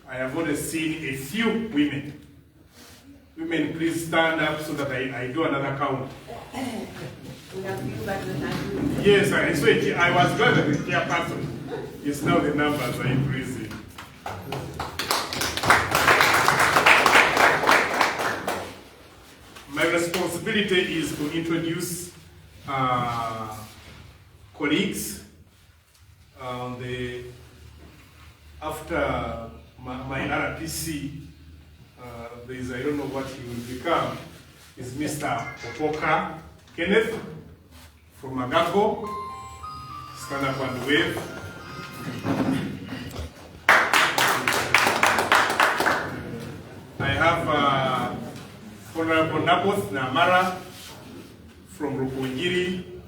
I have only seen a few women. Women, please stand up so that I do another count. Yes, I saw it. I was glad that the chairperson. Yes, now the numbers are increasing. My responsibility is to introduce colleagues. After my RPC, there is, I don't know what he will become, is Mr. Opoka Kenneth from Agago. Stand up and wave. I have Honorable Naboth Namara from Rukungiri,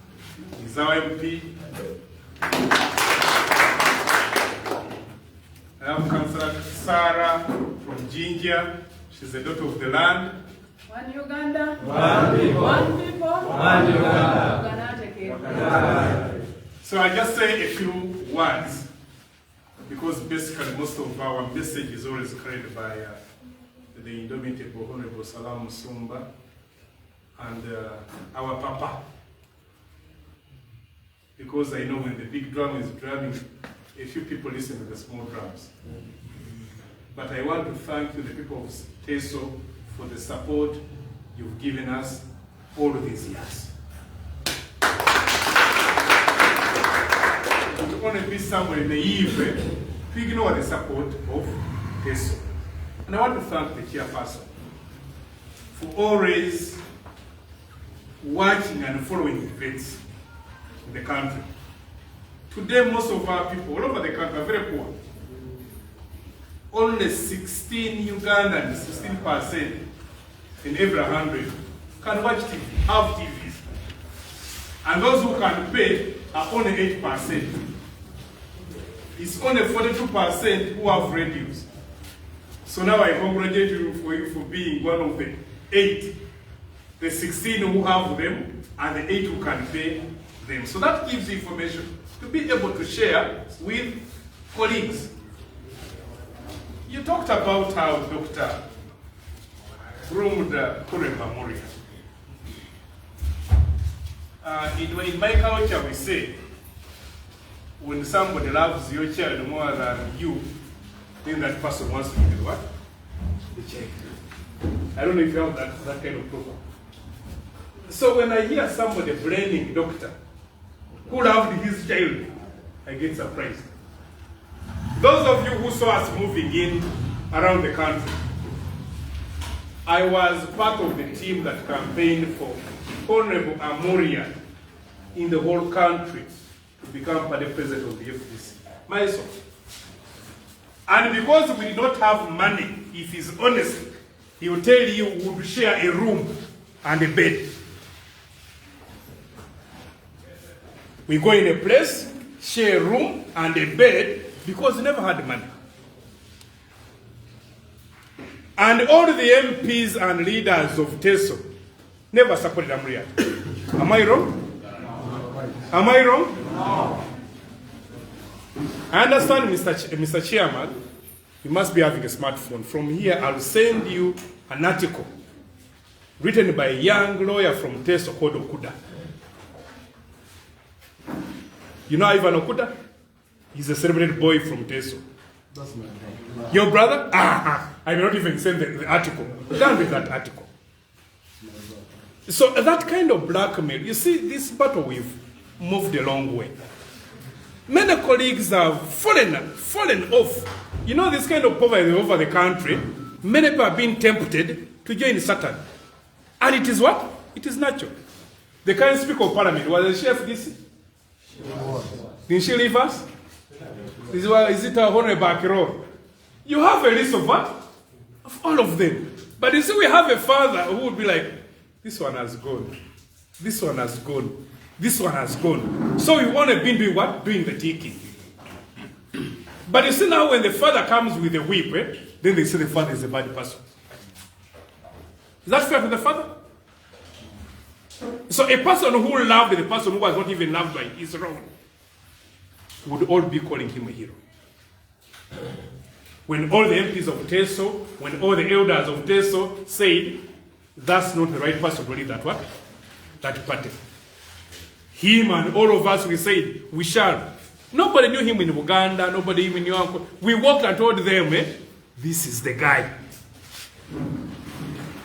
is our MP. I have Councillor Sarah from Jinja. She's the daughter of the land. One Uganda. One people. One people. One Uganda. So I just say a few words, because basically most of our message is always carried by the indomitable Honorable Salam Musumba and our Papa. Because I know when the big drum is drumming, a few people listen to the small drums. But I want to thank you, the people of Teso, for the support you've given us all these years. To only be somewhere naive to ignore the support of Teso. And I want to thank the chairperson for always watching and following events in the country. Today, most of our people all over the country are very poor. Only 16 Ugandans, 16% in every 100 can watch TV, have TVs. And those who can pay are only 8%. It's only 42% who have radios. So now I congratulate you for being one of the 8, the 16 who have them, and the 8 who can pay them. So that gives information to be able to share with colleagues. You talked about how Dr. groomed Amuria. In my culture, we say, when somebody loves your child more than you, then that person wants to give you what? The check. I don't know if you have that kind of program. So when I hear somebody blaming doctor who loved his child, I get surprised. Those of you who saw us moving in around the country, I was part of the team that campaigned for Honorable Amuria in the whole country to become the president of the FDC. Myself. And because we did not have money, if he's honest, he will tell you we would share a room and a bed. We go in a place, share a room and a bed, because we never had money. And all the MPs and leaders of Teso never supported Amuria. Am I wrong? Am I wrong? No. I understand, Mr. Chairman, you must be having a smartphone. From here, I'll send you an article written by a young lawyer from Teso called Okuda. You know Ivan Okuda? He's a celebrated boy from Teso. That's my brother. Your brother? I will not even send the article. Done with that article. So that kind of blackmail, you see, this battle we've moved a long way. Many colleagues have fallen off. You know, this kind of poverty over the country, many people have been tempted to join Satan. And it is what? It is natural. The current Speaker of Parliament was the chef this. Didn't she leave us? Is it a Honorable Akiro? You have a list of what? Of all of them. But you see, we have a father who would be like, this one has gone. This one has gone. This one has gone. So we want to be doing what? Doing the taking. But you see now when the father comes with a whip, then they say the father is a bad person. Is that fair to the father? So a person who loved the person who was not even loved by his own would all be calling him a hero. When all the MPs of Teso, when all the elders of Teso said, that's not the right person to lead that what? That party. Him and all of us, we said, we shall. Nobody knew him in Uganda, nobody even knew Uncle. We walked and told them, this is the guy.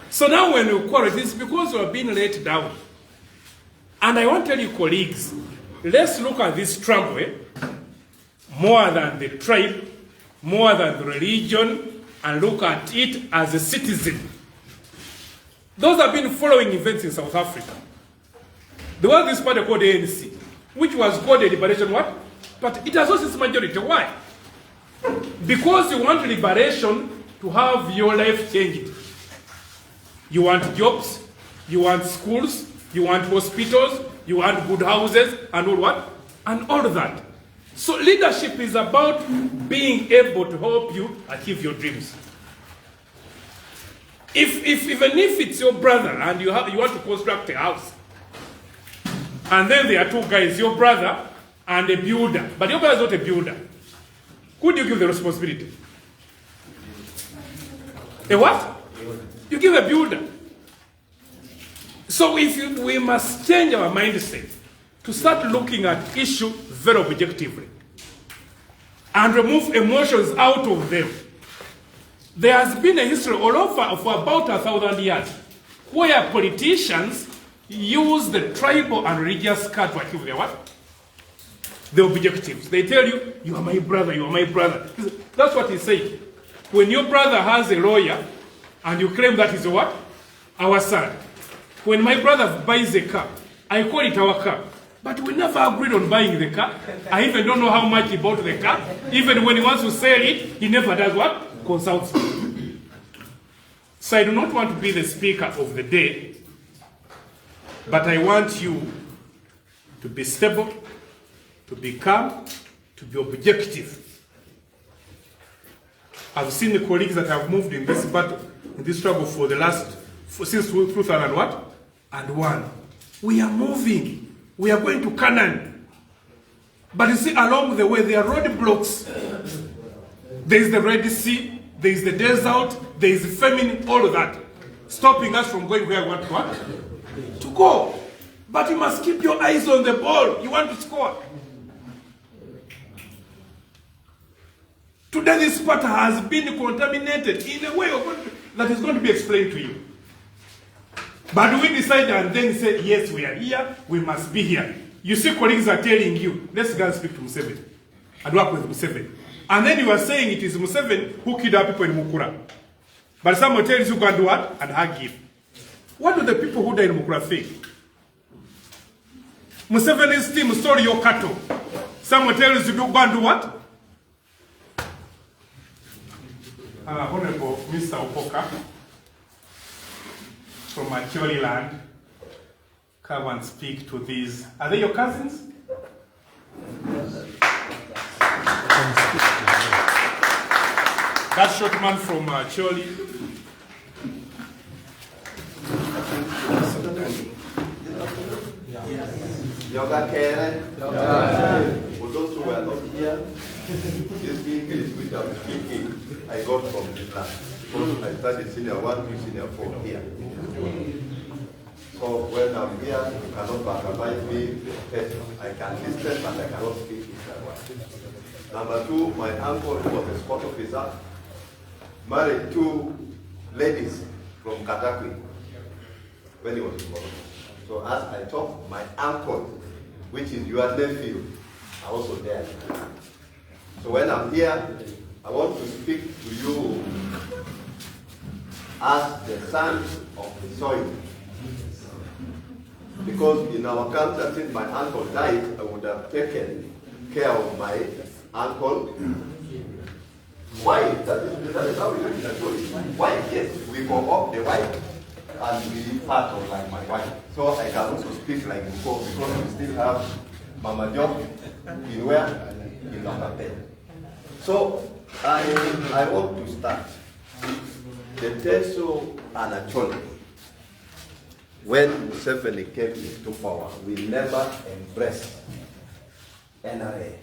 So now when we quarrel, it's because we are being let down. And I want to tell you, colleagues, let's look at this Trump more than the tribe, more than the religion, and look at it as a citizen. Those have been following events in South Africa. There was this party called ANC, which was called a liberation what? But it has lost its majority. Why? Because you want liberation to have your life changed. You want jobs, you want schools, you want hospitals, you want good houses, and all what? And all that. So leadership is about being able to help you achieve your dreams. Even if it's your brother and you want to construct a house, and then there are two guys, your brother and a builder, but your brother is not a builder, who do you give the responsibility? A what? You give a builder. So we must change our mindset to start looking at issues very objectively and remove emotions out of them. There has been a history all over for about 1,000 years where politicians use the tribal and religious card to achieve their what? The objectives. They tell you, you are my brother, you are my brother. That's what he said. When your brother has a lawyer and you claim that is what? Our son. When my brother buys a car, I call it our car. But we never agreed on buying the car. I even don't know how much he bought the car. Even when he wants to sell it, he never does what? Consults me. So I do not want to be the speaker of the day, but I want you to be stable, to be calm, to be objective. I've seen the colleagues that have moved in this battle, in this struggle since 2001. We are moving. We are going to Canaan. But you see, along the way, there are roadblocks. There is the Red Sea, there is the desert, there is famine, all of that, stopping us from going where we want to go. But you must keep your eyes on the ball. You want to score. Today, this part has been contaminated in a way that is going to be explained to you. But we decide and then say, yes, we are here, we must be here. You see, colleagues are telling you, let's go and speak to Museveni and work with Museveni. And then you are saying it is Museveni who killed people in Mukura. But someone tells you go and do what? And hug him. What do the people who died in Mukura think? Museveni's team stole your cattle. Someone tells you go and do what? Honorable Mr. Opoka from Acholi land, come and speak to these. Are they your cousins? That short man from Acholi. Yoga Kere, for those who are not here, this English which I'm speaking, I got from the class. I started senior 1 to senior 4 here. So when I'm here, you cannot verbalize me. I can listen, but I cannot speak in that way. Number 2, my uncle was a sport officer, married 2 ladies from Katakwi when he was in Morocco. So as I talk, my uncle, which is your nephew, are also there. So when I'm here, I want to speak to you as the sons of the soil. Because in our culture, since my uncle died, I would have taken care of my uncle. Why? That is how we do it. Why? Yes, we go up the wife and we part of like my wife. So I can also speak like before because we still have Mama Job in where? In number 10. So I want to start. The Teso and Acholi, when Museveni came into power, we never embraced NRA.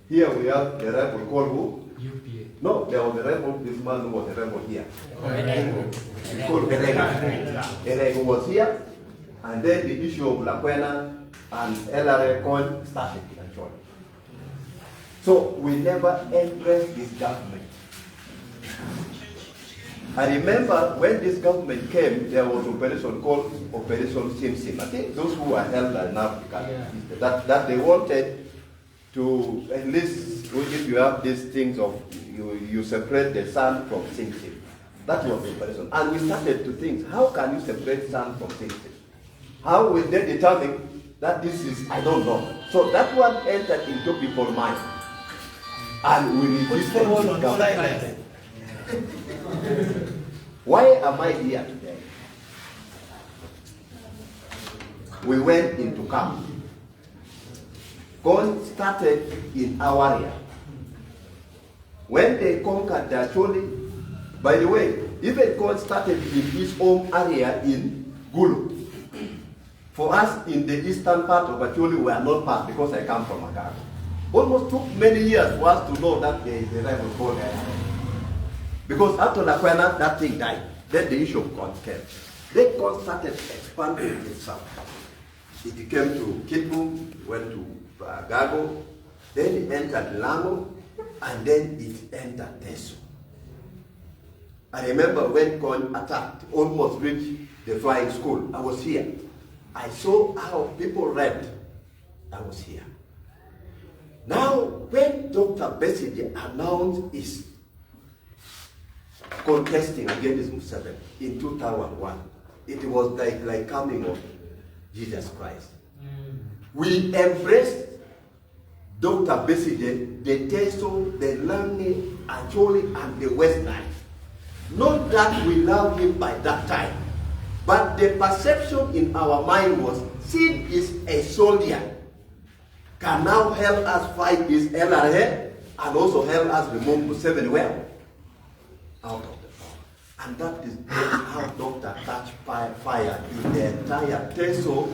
Here we have the rebel called who? UPA. No, there was a rebel, this man who was a rebel here. It's called Erego was here, and then the issue of Lakwena and LRA coin started actually. So we never embraced this government. I remember when this government came, there was an operation called Operation Sim Sim. I think those who are held in Africa, that they wanted to, at least if you have these things of, you separate the sun from Sim Sim. That was the operation. And we started to think, how can you separate sun from Sim Sim? How will they determine that this is, I don't know. So that one entered into people's mind. And we resisted this government. Why am I here today? We went into camp. God started in Amuria. When they conquered the Acholi, by the way, even God started in his own area in Gulu. For us in the eastern part of Acholi, we are not part because I come from Agaro. Almost took many years for us to know that there is a rival called because after Lakwena, that thing died. Then the issue of God came. Then God started expanding itself. It came to Kitbu, went to Gago, then it entered Lango, and then it entered Teso. I remember when God attacked, almost reached the flying school. I was here. I saw how people read. I was here. Now, when Dr. Besigye announced his contesting against Museveni in 2001, it was like coming of Jesus Christ. We embraced Dr. Besigye, the Teso, the Lange, Acholi, and the West Nile. Not that we loved him by that time, but the perception in our mind was, Sid is a soldier, can now help us fight this LRA and also help us remove Museveni well out of the power. And that is how Dr. touched fire in the entire Teso,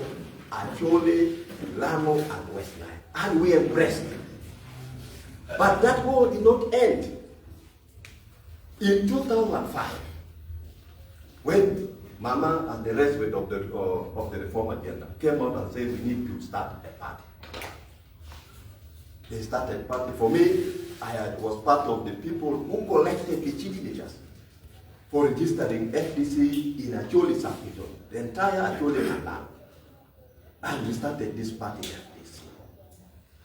Acholi, Lamo, and West Nile. And we embraced it. But that war did not end. In 2005, when Mama and the rest of the reform agenda came out and said we need to start a party. They started a party. For me, I was part of the people who collected the signatures for registering FDC in Acholi subregion, the entire Acholi land. And we started this party FDC.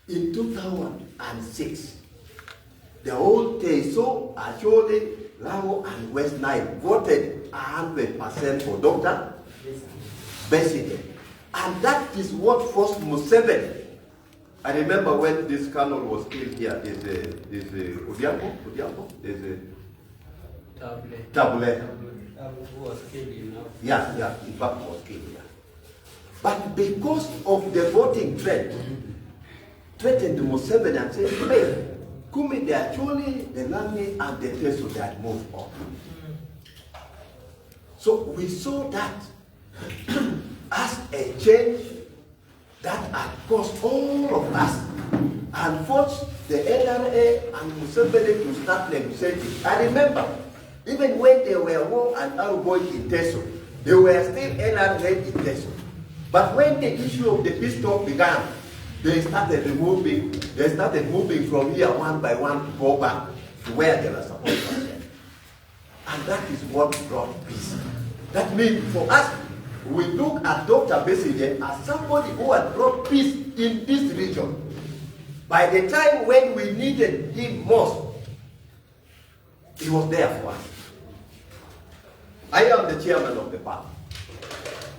In 2006, the whole Teso, Acholi, Lango, and West Nile voted 100% for Dr. Besigye. And that is what forced Museveni. I remember when this colonel was killed here, there's a Odiambo, there's a Tabule. Who was killed in North. Yeah, in fact was killed here. But because of the voting trend, threatened Museveni and said, hey, Kumi, the Acholi, the Lange, and the Teso that moved on. So we saw that as a change that had caused all of us and forced the LRA and Museveni to start negotiating. I remember, even when they were war and Aruboy in Teso, they were still LRA in Teso. But when the issue of the peace talk began, they started moving from here one by one to go back to where they were supposed to be. And that is what brought peace. That means for us, we look at Dr. Besigye as somebody who had brought peace in this region. By the time when we needed him most, he was there for us. I am the chairman of the party.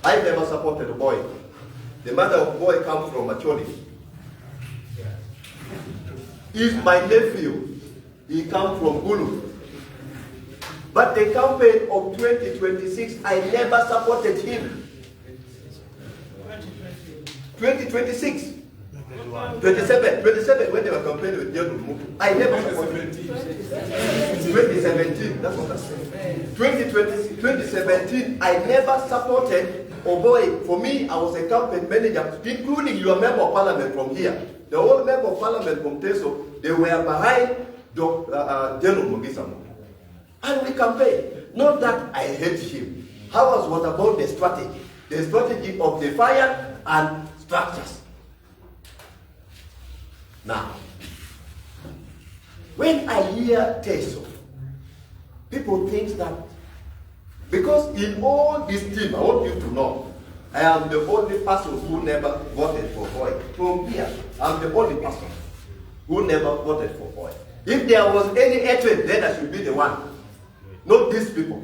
I never supported a boy. The mother of boy comes from Acholi. He's my nephew. He comes from Gulu. But the campaign of 2026, I never supported him. 2026. 27, when they were campaigning with John, I never supported him. 2017, that's what I said. 2017, I never supported Oboy. For me, I was a campaign manager, including your member of parliament from here. The whole member of parliament from Teso, they were behind General Mugisamo. And we campaign. Not that I hate him. Ours was about the strategy of the fire and structures. Now, when I hear Teso, people think that because in all this team, I want you to know, I am the only person who never voted for Boy. From here, I'm the only person who never voted for Boy. If there was any hatred, then I should be the one, not these people.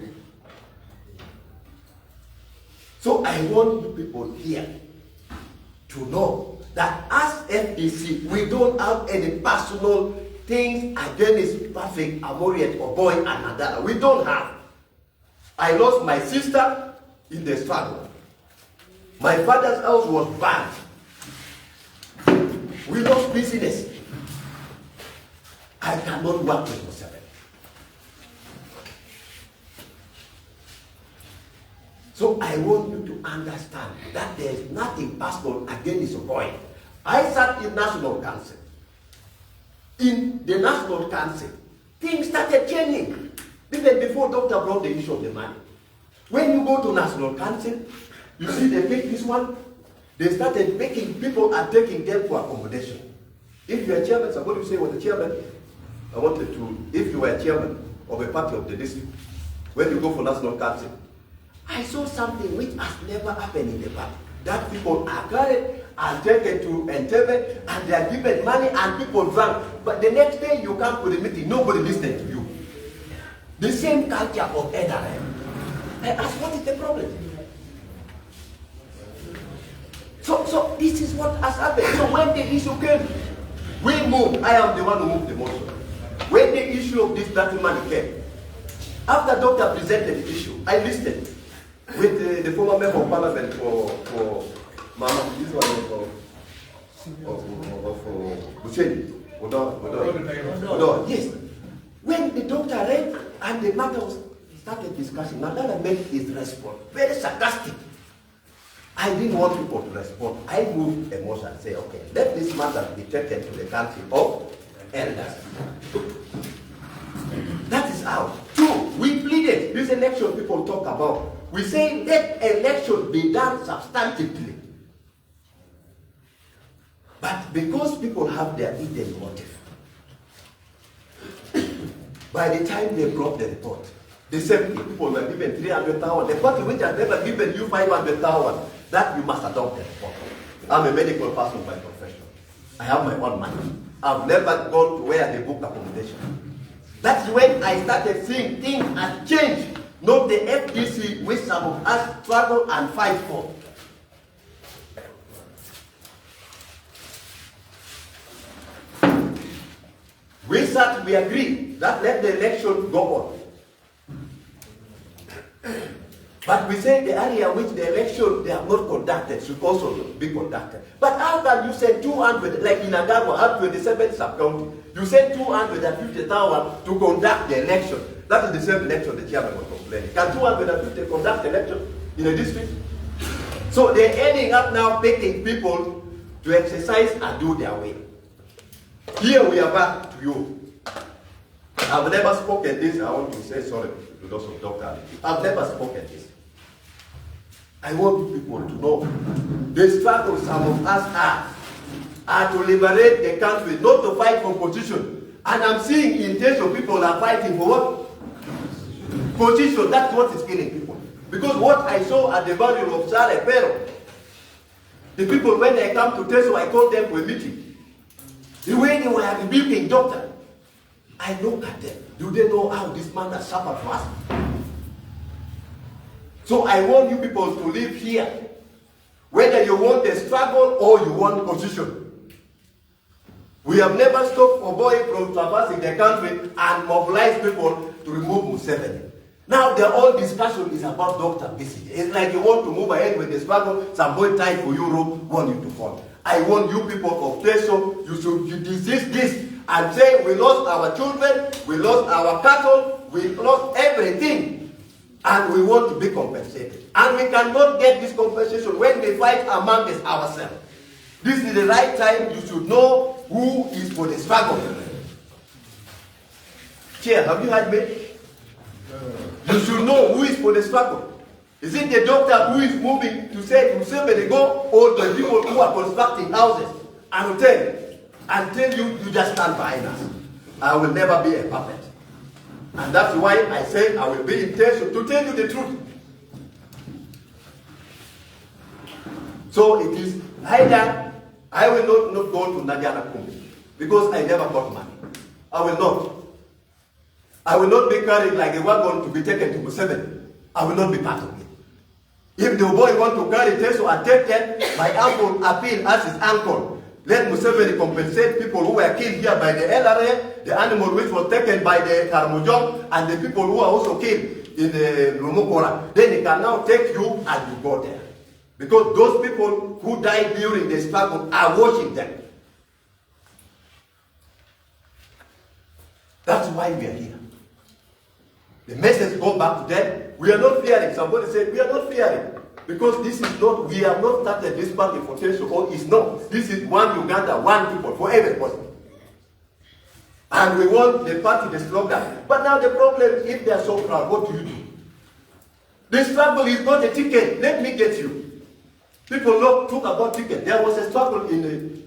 So I want you people here to know that as FDC, we don't have any personal things against Perfect, Amuria, or Boy, and Nadala. We don't have. I lost my sister in the struggle. My father's house was burned. We lost business. I cannot work with Museveni. So I want you to understand that there is nothing personal against Boy. I sat in National Council. In the National Council, things started changing. Even before Doctor brought the issue of the money. When you go to National Council, you see they pick this one, they started picking people and taking them for accommodation. If you are chairman, somebody will say, well, the chairman, I wanted to, if you were chairman of a party of the district, when you go for National Council, I saw something which has never happened in the party. That people are carried and taken to Entebbe and they are given money and people drank. But the next day you come to the meeting, nobody listened to you. The same culture of NRM. I asked, what is the problem? So this is what has happened. So when the issue came, we moved. I am the one who moved the motion. When the issue of this dirty money came, after Doctor presented the issue, I listened with the former member of parliament for Mama, this one of Bucheni. Yes. When the doctor read and the matter was started discussing, Nadala made his response very sarcastic. I didn't want people to respond. I moved a motion and say, okay, let this matter be taken to the council of elders. That is out. Two, we pleaded. This election people talk about. We say let election be done substantively. But because people have their hidden motive, by the time they brought the report, the same people were given 300,000. The party which has never given you 500,000, that you must adopt the report. I'm a medical person by profession. I have my own money. I've never gone to where they book accommodation. That's when I started seeing things have changed. Not the FDC which some of us struggle and fight for. We sat, we agreed that let the election go on. But we say the area which the election they have not conducted should also be conducted. But how can you send 200, like in Agagwa, up 27 sub-county, you send 250,000 to conduct the election? That is the same election the chairman was complaining. Can 250 conduct election in a district? So they're ending up now picking people to exercise and do their way. Here we are back to you. I've never spoken this. I want to say sorry to those of Dr. Ali. I've never spoken this. I want people to know the struggle some of us are to liberate the country, not to fight for position. And I'm seeing in Teso people are fighting for what? Position. That's what is killing people. Because what I saw at the burial of Sale Pero, the people when they come to Teso, I called them to a meeting. The way they were rebuking doctor, I look at them. Do they know how this man has suffered for us? So I want you people to live here, whether you want a struggle or you want position. We have never stopped for Boy from traversing the country and mobilize people to remove Museveni. Now the whole discussion is about Dr. Besigye. It's like you want to move ahead with the struggle, some boy tied for Europe want you to fall. I want you people of Teso, you should desist this and say we lost our children, we lost our cattle, we lost everything. And we want to be compensated. And we cannot get this compensation when we fight among ourselves. This is the right time you should know who is for the struggle. Chair, have you heard me? You should know who is for the struggle. Is it the doctor who is moving to say Museveni go, or the people who are constructing houses and hotels and tell you, you just stand behind us? I will never be a puppet. And that's why I say I will be in Teso to tell you the truth. So it is either I will not go to Nadiana Kumbi because I never got money. I will not. I will not be carried like a wagon to be taken to Museveni. I will not be part of it. If the boy want to carry Teso and take them, my uncle appeal as his uncle. Let Museveni compensate people who were killed here by the LRA, the animal which was taken by the Karmujong, and the people who are also killed in the Lumukora. Then he can now take you and you go there. Because those people who died during the struggle are watching them. That's why we are here. The message go back to them. We are not fearing. Somebody said, we are not fearing. Because this is not, we have not started this party for Teso, or it's not. This is one Uganda, one people, for everybody. And we want the party, the slogan. But now the problem, if they are so proud, what do you do? The struggle is not a ticket. Let me get you. People talk about ticket. There was a struggle in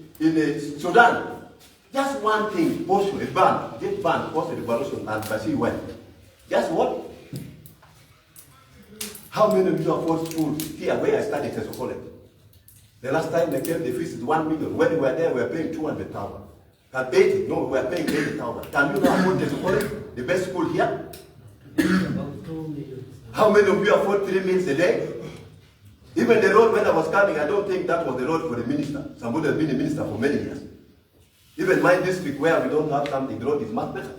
Sudan. Just one thing, Bosho, a ban, get banned, post the revolution, and Bashir went. Just what? How many of you have watched school here where I studied Teso College? The last time they came, the fees is 1 million. When we were there, we were paying 200,000. At 80, no, we were paying 80,000. Can you know afford Teso College, the best school here? About 2 million. How many of you afford 3 meals a day? Even the road when I was coming, I don't think that was the road for the minister. Somebody has been a minister for many years. Even my district where we don't have something, the road is much better.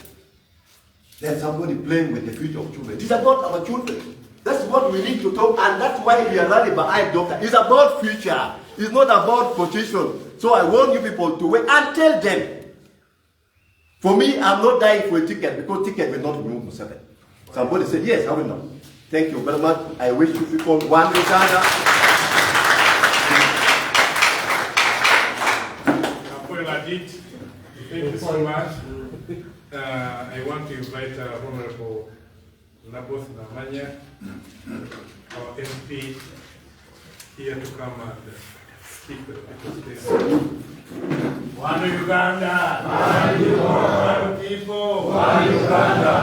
Then somebody playing with the future of children. These are not our children. That's what we need to talk, and that's why we are rallying behind doctor. It's about future. It's not about position. So I want you people to wait and tell them. For me, I'm not dying for a ticket because ticket will not remove Museveni. Somebody said, yes, I will not. Thank you very much. I wish you people one Uganda. Thank you so much. I want to invite Honorable Naboth Namanya, our MP, here to come and speak with people. One Uganda, one people, one Uganda.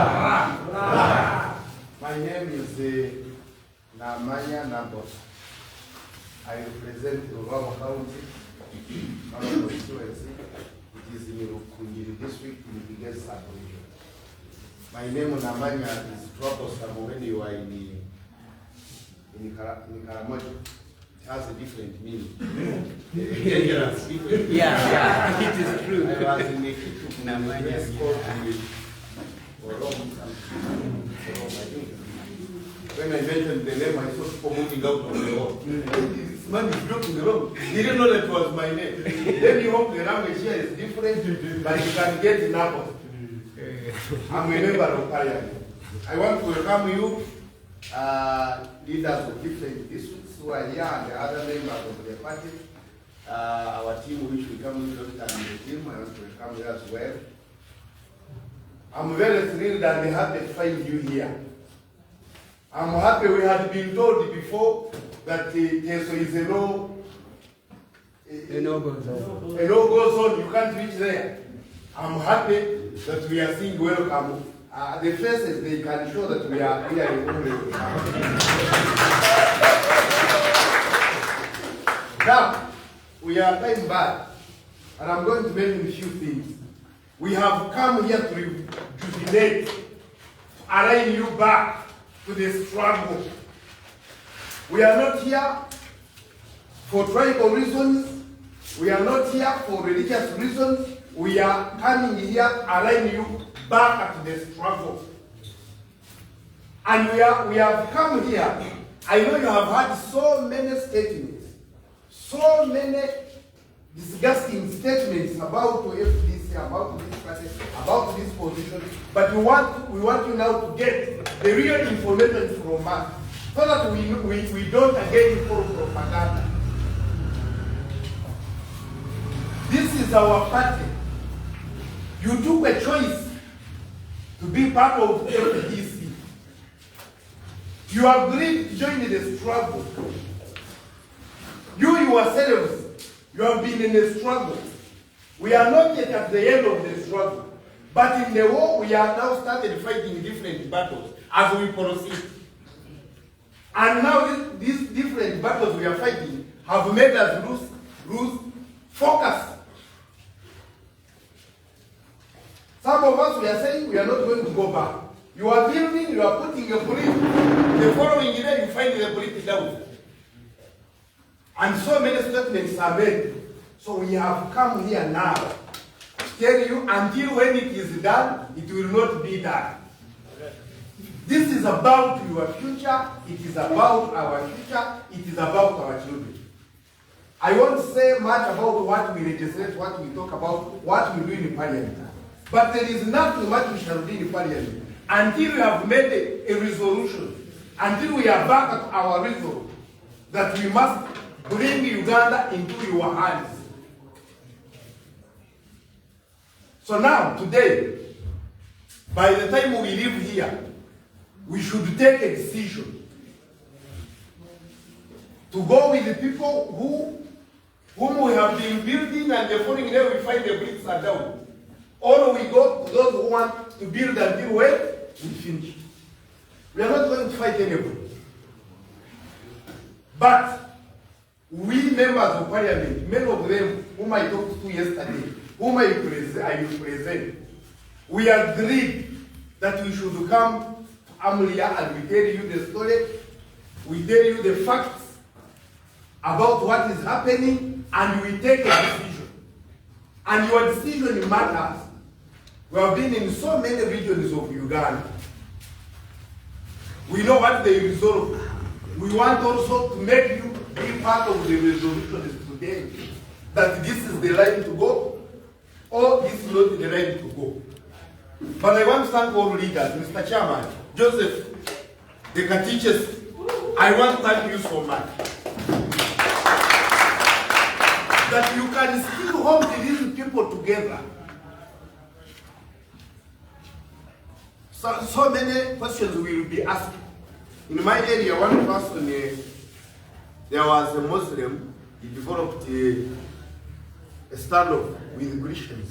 My name is Namanya Naboth. I represent Rubavu County, our constituency. It is in Rukunyiri district in the biggest sub-region. My name Namanya is troublesome when you are in Karamoja. It has a different meaning. Yeah, it is true. I was in Namanya. When I mentioned the name, I saw people moving out of the road. This man is blocking the road. He didn't know that was my name. Then you hope the language here is different, but you can get it now. I'm a member of Parliament. I want to welcome you, leaders of different districts who are here and the other members of the party. Our team, which we come with, and the team, I want to welcome you as well. I'm very thrilled that they have to find you here. I'm happy we had been told before that Teso is a no-go zone. You can't reach there. I'm happy that we are seeing welcome. The faces, they can show that we are here in Amuria. Now, we are time back, and I'm going to mention a few things. We have come here to rejuvenate, to align you back to the struggle. We are not here for tribal reasons. We are not here for religious reasons. We are coming here align you back to the struggle. And we have come here. I know you have had so many statements, so many disgusting statements about FDC, about this party, about this position, but we want you now to get the real information from us, so that we don't again follow propaganda. This is our party. You took a choice to be part of FDC. You agreed to join the struggle. You yourselves, you have been in a struggle. We are not yet at the end of the struggle. But in the war, we have now started fighting different battles as we proceed. And now these different battles we are fighting have made us lose focus. Some of us, we are saying we are not going to go back. You are building, you are putting a brick. The following year, you find the brick down. And so many statements are made. So we have come here now to tell you until when it is done, it will not be done. This is about your future. It is about our future. It is about our children. I won't say much about what we legislate, what we talk about, what we do in Parliament. But there is nothing much we shall do in Parliament until we have made a resolution, until we are back at our resolve that we must bring Uganda into your hands. So now, today, by the time we leave here, we should take a decision to go with the people whom we have been building, and the following day we find the bricks are down. Or we go to those who want to build until when we finish. We are not going to fight anybody. But we members of Parliament, many of them whom I talked to yesterday, whom I will present, we agreed that we should come to Amuria and we tell you the story, we tell you the facts about what is happening, and we take a decision. And your decision matters. We have been in so many regions of Uganda. We know what they resolve. We want also to make you be part of the resolution today, that this is the line to go, or this is not the line to go. But I want to thank all leaders, Mr. Chairman, Joseph, the teachers. I want to thank you so much. That you can still hold these people together. So many questions will be asked. In my area, one person, there was a Muslim, he developed a standoff with the Christians.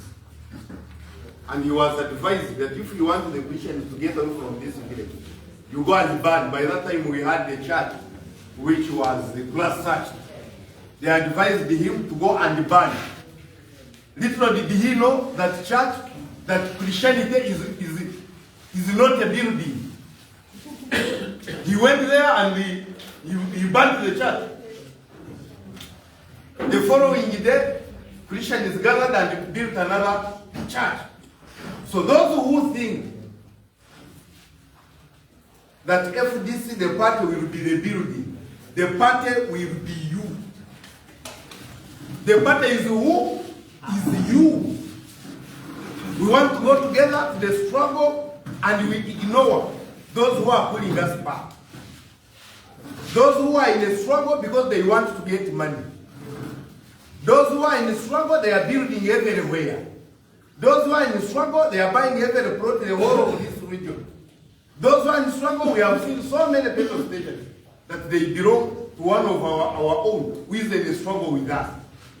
And he was advised that if you want the Christians to get away from this village, you go and burn. By that time we had the church, which was the glass church. They advised him to go and burn. Little did he know that church, that Christianity is not a building. He went there and he burned the church. The following day, Christians gathered and built another church. So those who think that FDC, the party, will be the building, the party will be you. The party is who? Is you. We want to go together to the struggle, and we ignore those who are pulling us back. Those who are in the struggle because they want to get money. Those who are in the struggle, they are building everywhere. Those who are in the struggle, they are buying every plot in the whole of this region. Those who are in the struggle, we have seen so many petrol stations that they belong to one of our own who is in the struggle with us.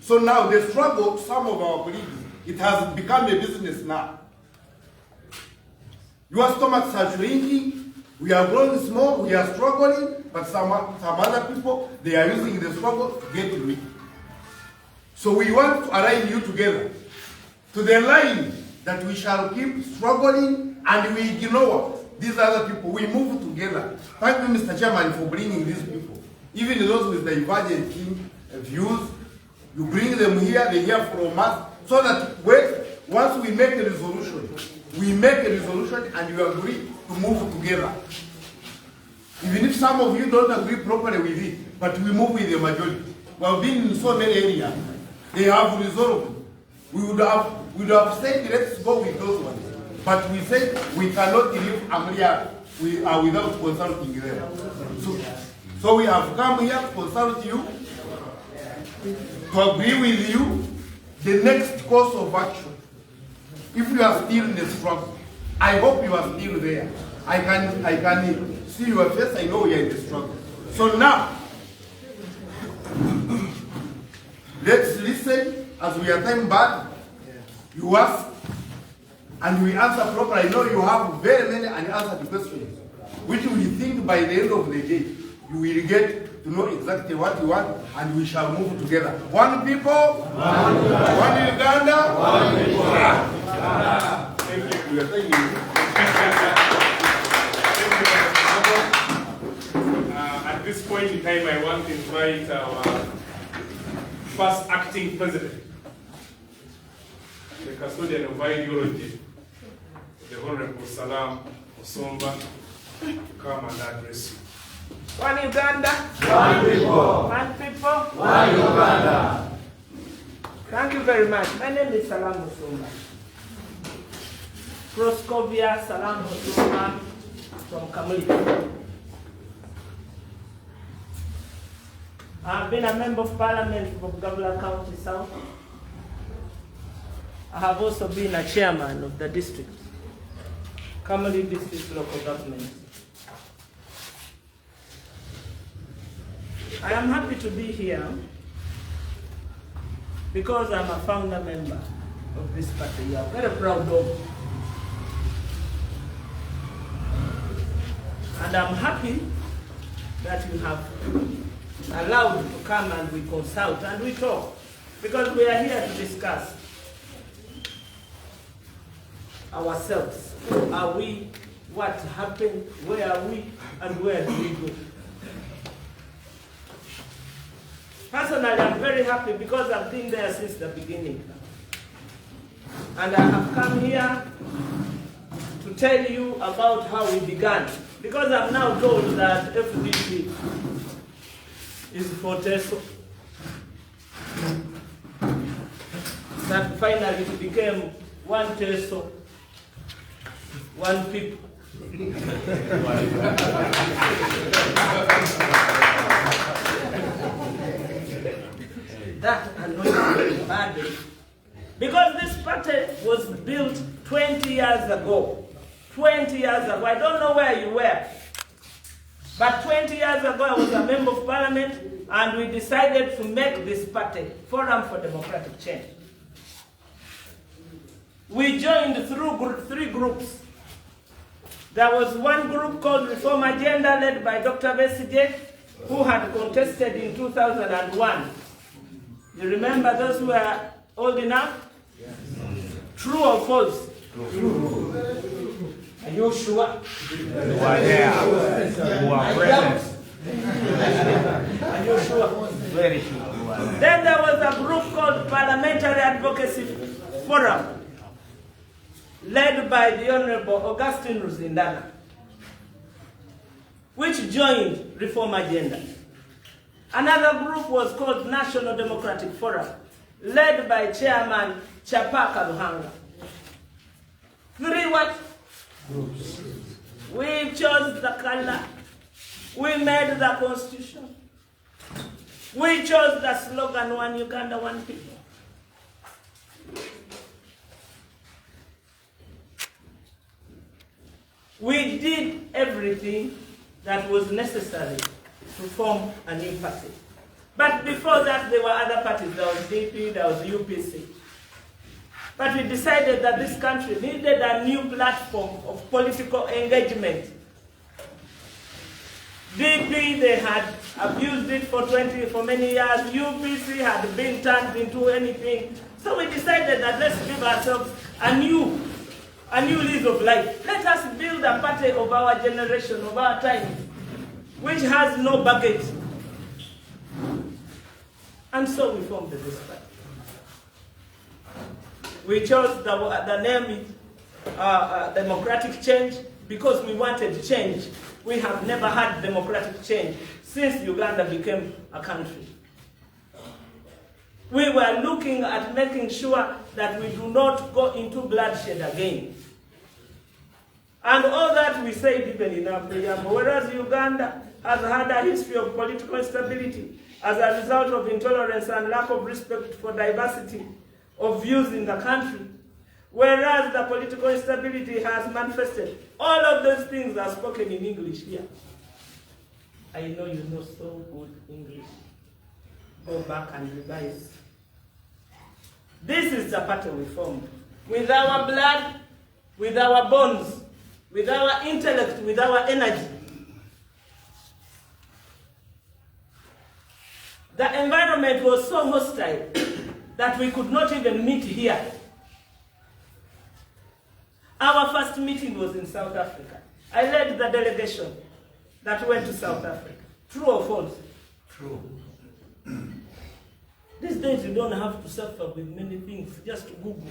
So now the struggle, some of our colleagues, it has become a business now. Your stomachs are shrinking, we are growing small, we are struggling, but some other people, they are using the struggle to get rich. So we want to align you together to the line that we shall keep struggling and we ignore these other people. We move together. Thank you, Mr. Chairman, for bringing these people. Even those with divergent views, you bring them here, they hear from us, so that once we make a resolution, and you agree to move together. Even if some of you don't agree properly with it, but we move with the majority. We have been in so many areas, they have resolved. We would have said, let's go with those ones. But we said we cannot leave Amuria without consulting them. So we have come here to consult you, to agree with you the next course of action. If you are still in the struggle, I hope you are still there. I can see your face. I know you are in the struggle. So now, let's listen as we are time back. You ask, and we answer properly. I know you have very many unanswered questions, which we think by the end of the day, you will get to know exactly what you want, and we shall move together. One people, one Uganda, one people. Thank you. At this point in time, I want to invite our first acting president, the custodian of ideology, the Honorable Salam Osomba, to come and address you. One Uganda. One people. One people. One Uganda. Thank you very much. My name is Salam Osomba. Proscovia Salam Osomba from Kamuli. I've been a member of parliament from Gavula County South. I have also been a chairman of the district, Kamuli District Local Government. I am happy to be here because I'm a founder member of this party. I'm very proud of. And I'm happy that you have allowed to come and we consult and we talk, because we are here to discuss ourselves. Who are we? What happened? Where are we? And where do we go? Personally, I'm very happy because I've been there since the beginning. And I have come here to tell you about how we began. Because I'm now told that FDP is for Teso. That finally it became one Teso, one people. That annoys me badly. Because this party was built 20 years ago. 20 years ago. I don't know where you were. But 20 years ago, I was a member of parliament, and we decided to make this party Forum for Democratic Change. We joined through three groups. There was one group called Reform Agenda, led by Dr. Besigye, who had contested in 2001. You remember those who are old enough? Yes. True or false? True. Are you sure? You are there. You are present. Are you sure? Very sure. Then there was a group called Parliamentary Advocacy Forum, led by the Honorable Augustine Ruzindana, which joined Reform Agenda. Another group was called National Democratic Forum, led by Chairman Chapaka Luhanga. Three what? Groups. We chose the color. We made the constitution. We chose the slogan, One Uganda, One People. We did everything that was necessary to form a new party. But before that, there were other parties. There was DP, there was UPC. But we decided that this country needed a new platform of political engagement. DP, they had abused it for many years. UPC had been turned into anything. So we decided that let's give ourselves a new lease of life. Let us build a party of our generation, of our time, which has no baggage. And so we formed this party. We chose the name Democratic Change because we wanted change. We have never had democratic change since Uganda became a country. We were looking at making sure that we do not go into bloodshed again. And all that we said even in our preamble, whereas Uganda has had a history of political instability as a result of intolerance and lack of respect for diversity of views in the country, whereas the political instability has manifested. All of those things are spoken in English here. I know you know so good English. Go back and revise. This is the party we formed. With our blood, with our bones, with our intellect, with our energy. The environment was so hostile that we could not even meet here. Our first meeting was in South Africa. I led the delegation that went to South Africa. True or false? True. These days you don't have to suffer with many things, just Google.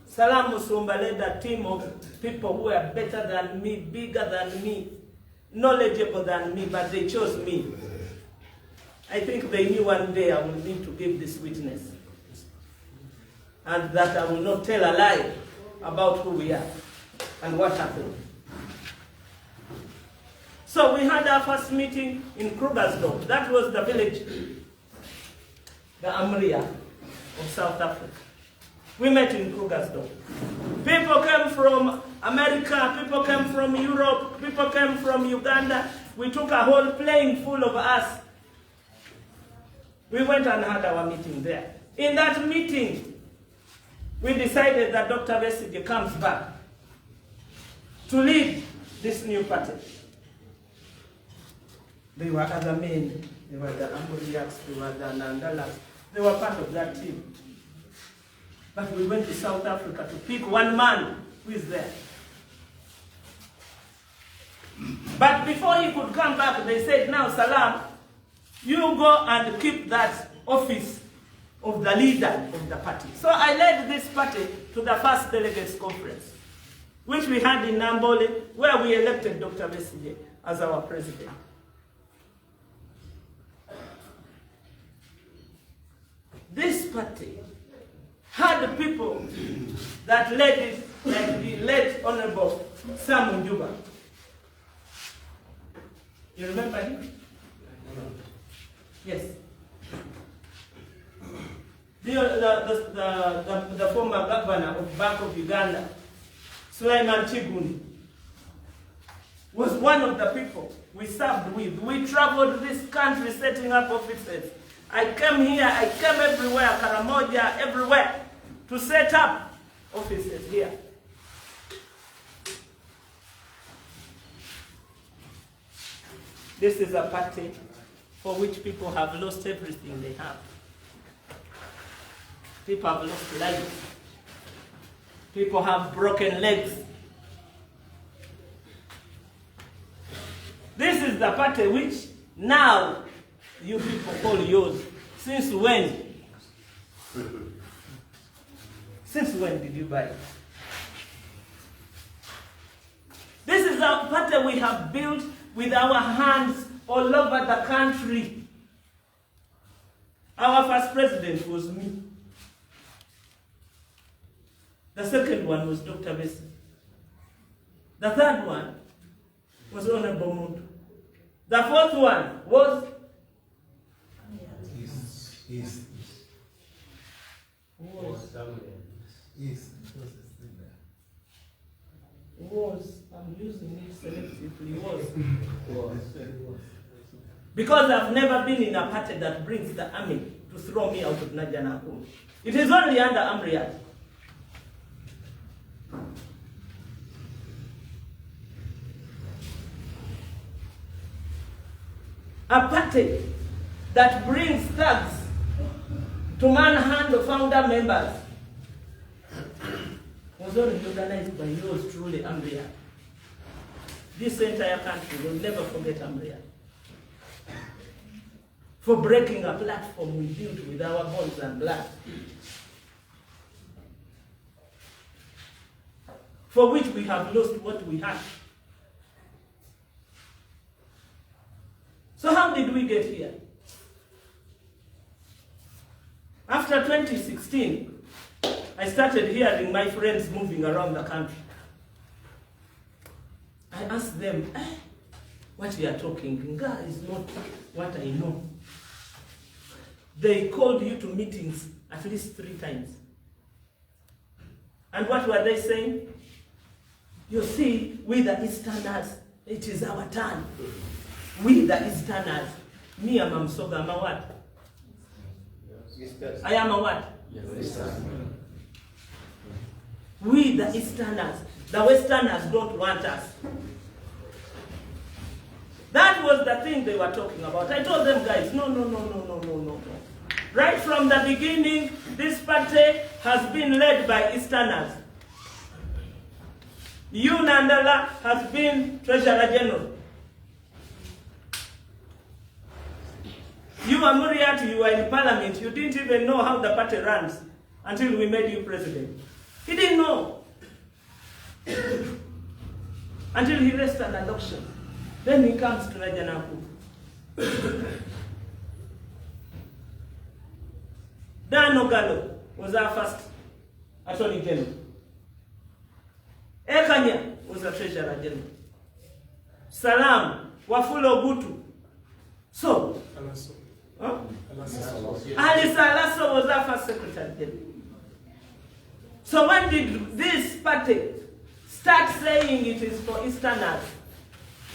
Salam Musumba led a team of people who were better than me, bigger than me, knowledgeable than me, but they chose me. I think they knew one day I will need to give this witness. And that I will not tell a lie about who we are and what happened. So we had our first meeting in Krugersdorp. That was the village, the Amuria of South Africa. We met in Krugersdorp. People came from America, people came from Europe, people came from Uganda. We took a whole plane full of us. We went and had our meeting there. In that meeting, we decided that Dr. Besigye comes back to lead this new party. They were other men, they were the Amuriaks, they were the Nandalas, they were part of that team. But we went to South Africa to pick one man who is there. But before he could come back, they said, now Salam, you go and keep that office of the leader of the party. So I led this party to the first delegates conference, which we had in Nambole, where we elected Dr. Besigye as our president. This party had people that led it, like the late Honorable Sam Njuba. You remember him? Yes. The former governor of Bank of Uganda, Sulaiman Chiguni, was one of the people we served with. We traveled this country setting up offices. I came here, I came everywhere, Karamoja, everywhere, to set up offices here. This is a party for which people have lost everything they have. People have lost lives. People have broken legs. This is the party which now you people call yours. Since when? Since when did you buy it? This is a party we have built with our hands all over the country. Our first president was me. The second one was Dr. Besigye. The third one was Honorable Muntu. The fourth one was I'm using it selectively, was. Because I've never been in a party that brings the army to throw me out of Najanakum. It is only under Amuria. A party that brings thugs to manhandle founder members was only organized by yours truly, Amuria. This entire country will never forget Amuria for breaking a platform we built with our bones and blood, for which we have lost what we had. So how did we get here? After 2016, I started hearing my friends moving around the country. I asked them, what we are talking, Nga is not what I know. they called you to meetings at least 3 times. And what were they saying? You see, we the Easterners, it is our turn. We the Easterners. Me, I'm Msoga, I'm a what? I am a what? We the Easterners. The Westerners don't want us. That was the thing they were talking about. I told them, guys, no. Right from the beginning, this party has been led by Easterners. You, Nandala, has been Treasurer General. You, Amuria, you were in Parliament. You didn't even know how the party runs until we made you president. He didn't know. Until he raised an election. Then he comes to Najanaku. Dan Ogalo was our first Attorney General. Ekanya was a Treasurer General. Salam, Wafulo Butu. So, Ali Salaso was our first Secretary General. So when did this party start saying it is for Easterners?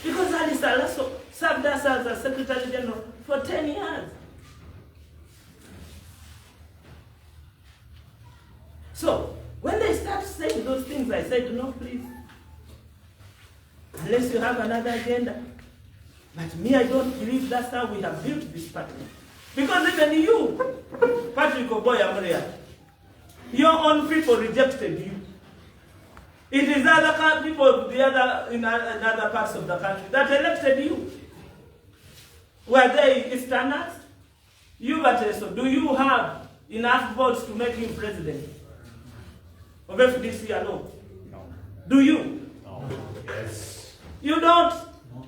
Because Ali Salaso served us as a Secretary General for 10 years. So, when they start saying those things, I said, no, please. Unless you have another agenda. But me, I don't believe that's how we have built this party. Because even you, Patrick Oboy Amuria, your own people rejected you. It is other people in other parts of the country that elected you. Were they Easterners? You, Teso, do you have enough votes to make you president of FDC alone? No. Do you? No. Yes. You don't? No.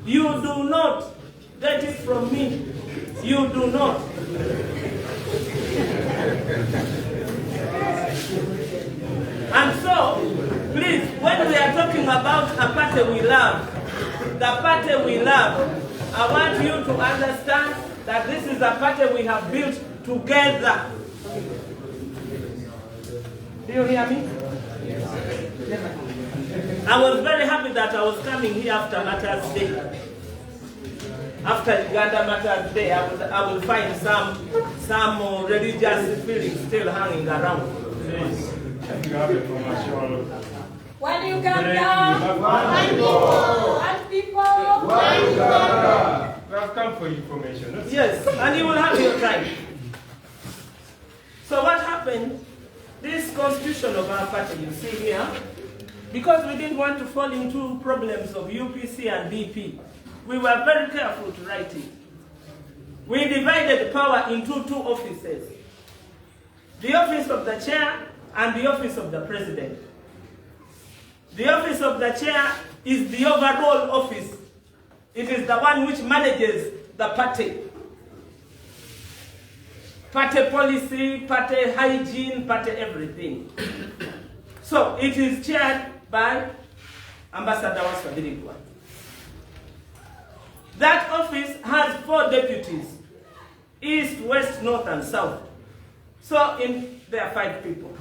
You do not get it from me. You do not. And so, please, when we are talking about a party we love, the party we love, I want you to understand that this is a party we have built together. Do you hear me? I was very happy that I was coming here after Matters Day. After Uganda Matters Day, I will find some religious feelings still hanging around. Please, you have a commercial. One Uganda, one people, one Uganda. We have come for information. Yes, and you will have your time. So what happened? This constitution of our party, you see here, because we didn't want to fall into problems of UPC and DP, we were very careful to write it. We divided power into 2 offices. The office of the chair and the office of the president. The office of the chair is the overall office. It is the one which manages the party. Party policy, party hygiene, party everything. So it is chaired by Ambassador Waswadiligwa. That office has 4 deputies, east, west, north, and south. So there are 5 people.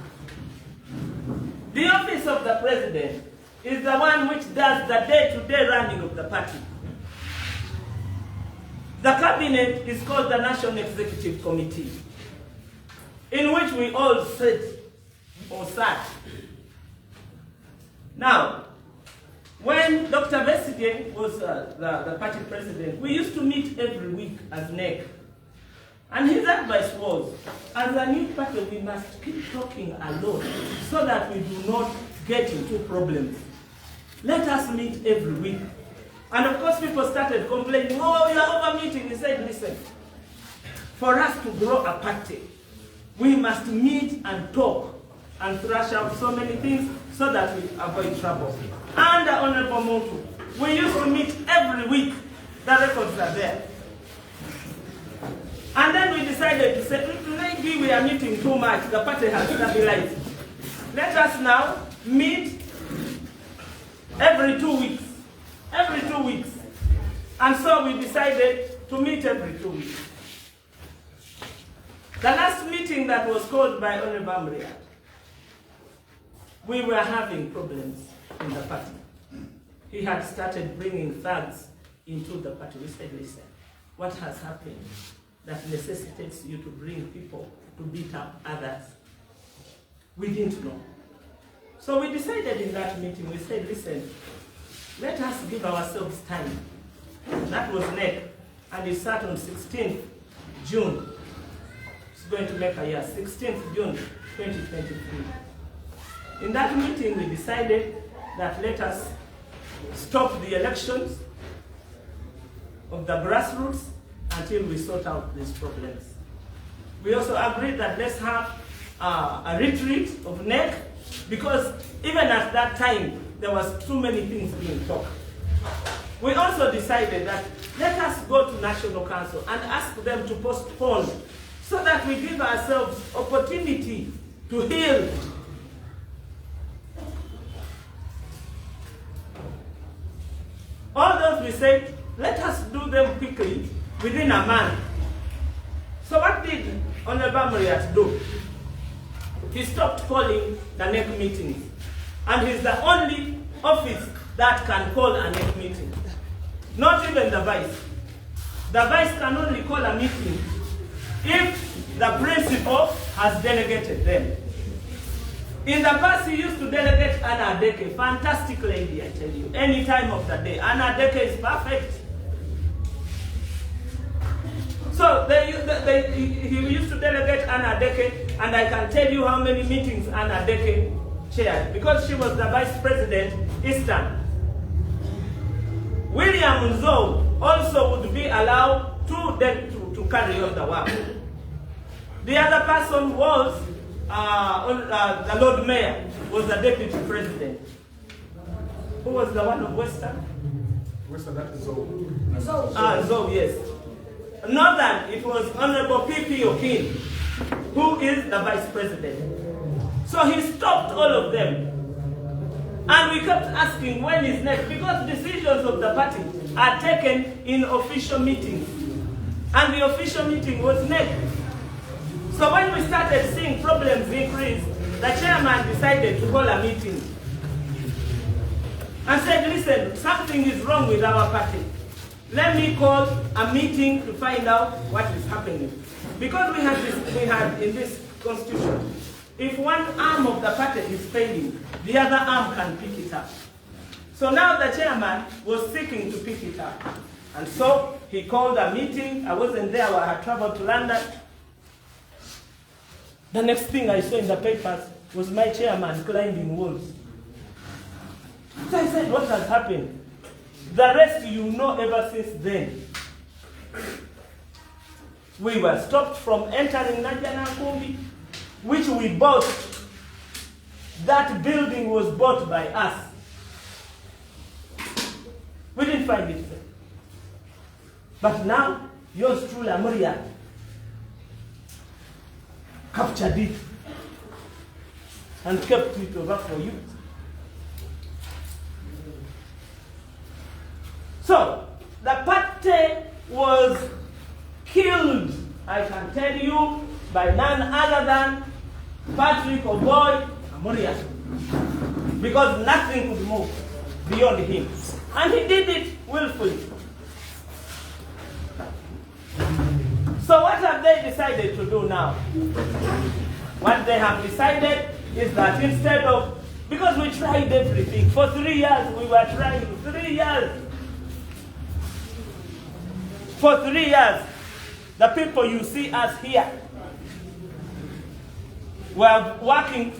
The office of the president is the one which does the day-to-day running of the party. The cabinet is called the National Executive Committee, in which we all sit or sat. Now, when Dr. Besigye was the party president, we used to meet every week as NEC. And his advice was, as a new party, we must keep talking alone so that we do not get into problems. Let us meet every week. And of course, people started complaining, oh, you are over meeting. He said, listen, for us to grow a party, we must meet and talk and thrash out so many things so that we avoid trouble. Under Honorable Motu, we used to meet every week. The records are there. And then we decided to say, maybe we are meeting too much. The party has stabilized. Let us now meet every 2 weeks. Every 2 weeks. And so we decided to meet every 2 weeks. The last meeting that was called by Honorable Amuria, we were having problems in the party. He had started bringing thugs into the party. We said, listen, what has happened that necessitates you to bring people to beat up others? We didn't know. So we decided in that meeting, we said, listen, let us give ourselves time. That was NEC, and it started on 16th June. It's going to make a year, 16th June 2023. In that meeting, we decided that let us stop the elections of the grassroots until we sort out these problems. We also agreed that let's have a retreat of NEC, because even at that time, there was too many things being talked. We also decided that let us go to National Council and ask them to postpone so that we give ourselves opportunity to heal. All those we said, let us do them quickly within a month. So what did Honorable Amuria do? He stopped calling the NEC meetings. And he's the only office that can call a NEC meeting. Not even the vice. The vice can only call a meeting if the principal has delegated them. In the past, he used to delegate Anna Adeke, fantastic lady, I tell you, any time of the day. Anna Adeke is perfect. So he used to delegate Anna Adeke, and I can tell you how many meetings Anna Adeke chaired, because she was the vice president, Eastern. William Nzo also would be allowed to carry on the work. The other person was the Lord Mayor, was the deputy president. Who was the one of Western? Western, that is all. Nzo, yes. Northern, it was Honorable P.P. Okin, who is the vice president. So he stopped all of them. And we kept asking, when is next? Because decisions of the party are taken in official meetings. And the official meeting was next. So when we started seeing problems increase, the chairman decided to call a meeting. And said, listen, something is wrong with our party. Let me call a meeting to find out what is happening. Because we had in this constitution, if one arm of the party is failing, the other arm can pick it up. So now the chairman was seeking to pick it up. And so he called a meeting. I wasn't there, I had traveled to London. The next thing I saw in the papers was my chairman climbing walls. So I said, what has happened? The rest you know ever since then. We were stopped from entering Najana Kumbi, which we bought. That building was bought by us. We didn't find it there. But now, yours truly, Amuria, captured it and kept it over for you. So, the party was killed, I can tell you, by none other than Patrick Oboy Amuria. Because nothing could move beyond him. And he did it willfully. So what have they decided to do now? What they have decided is that instead of, because we tried everything, for 3 years we were trying, 3 years. For 3 years, the people you see us here were working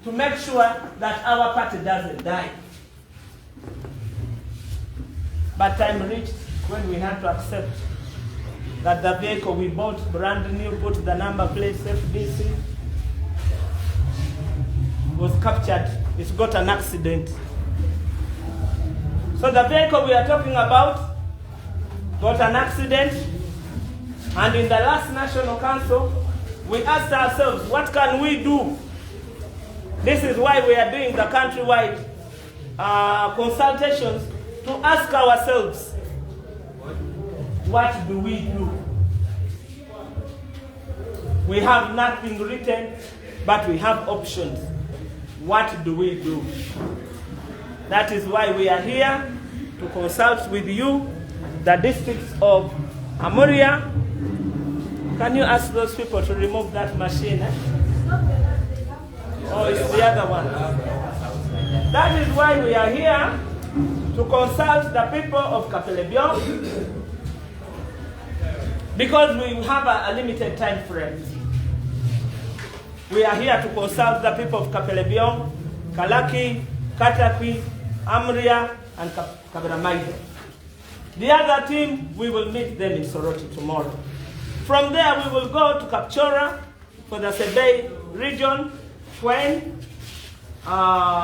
to make sure that our party doesn't die. But time reached when we had to accept that the vehicle we bought, brand new, put the number plate FDC, was captured. It's got an accident. So the vehicle we are talking about got an accident, and in the last National Council, we asked ourselves, what can we do? This is why we are doing the countrywide consultations to ask ourselves, what do we do? We have nothing written, but we have options. What do we do? That is why we are here to consult with you, the districts of Amuria. Can you ask those people to remove that machine? Oh, it's the other one. That is why we are here to consult the people of Kapelebiong, because we have a limited time frame. We are here to consult the people of Kapelebiong, Kalaki, Katakwi, Amuria, and Kaberamaide. The other team, we will meet them in Soroti tomorrow. From there, we will go to Kapchora for the Sebei region, Fwen, and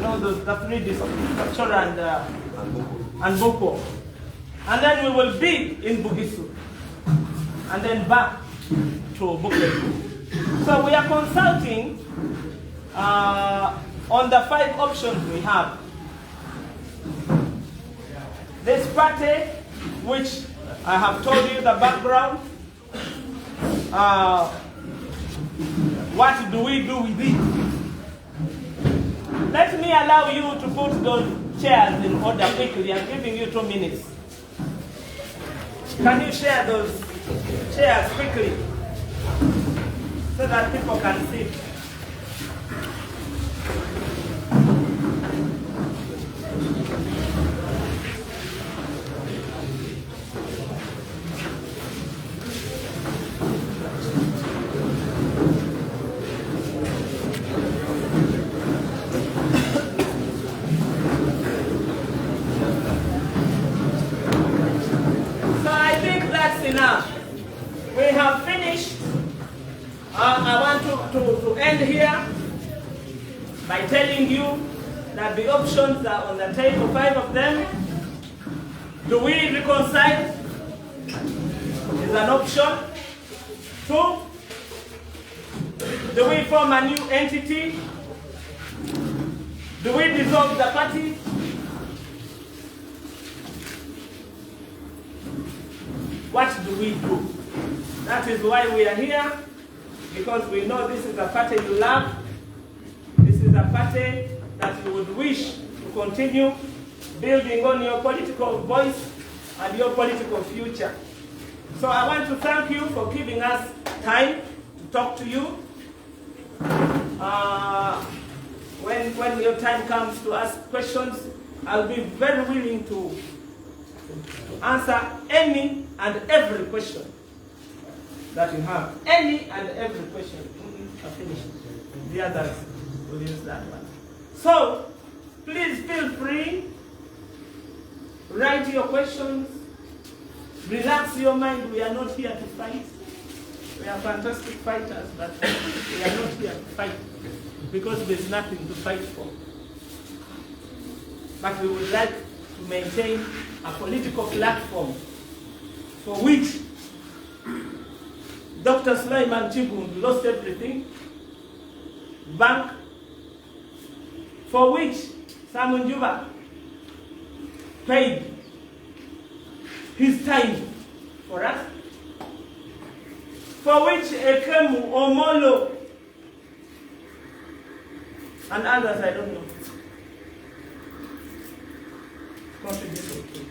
all those, the three districts, Kapchora and Buko. And then we will be in Bugisu, and then back to Buketu. So we are consulting on the 5 options we have. This party, which I have told you the background, what do we do with it? Let me allow you to put those chairs in order quickly. I'm giving you 2 minutes. Can you share those chairs quickly so that people can sit? Enough. We have finished. I want to end here by telling you that the options are on the table, 5 of them. Do we reconcile? Is an option. 2. Do we form a new entity? Do we dissolve the party? What do we do? That is why we are here, because we know this is a party you love. This is a party that you would wish to continue building on your political voice and your political future. So I want to thank you for giving us time to talk to you. When your time comes to ask questions, I'll be very willing to answer any and every question that you have. Any and every question. I'll finish. The others will use that one. So, please feel free. Write your questions. Relax your mind. We are not here to fight. We are fantastic fighters, but we are not here to fight because there's nothing to fight for. But we would like to maintain a political platform for which Dr. Sulaiman Chibun lost everything, bank, for which Samun Juba paid his time for us, for which Ekemu, Omolo, and others I don't know, contributed to.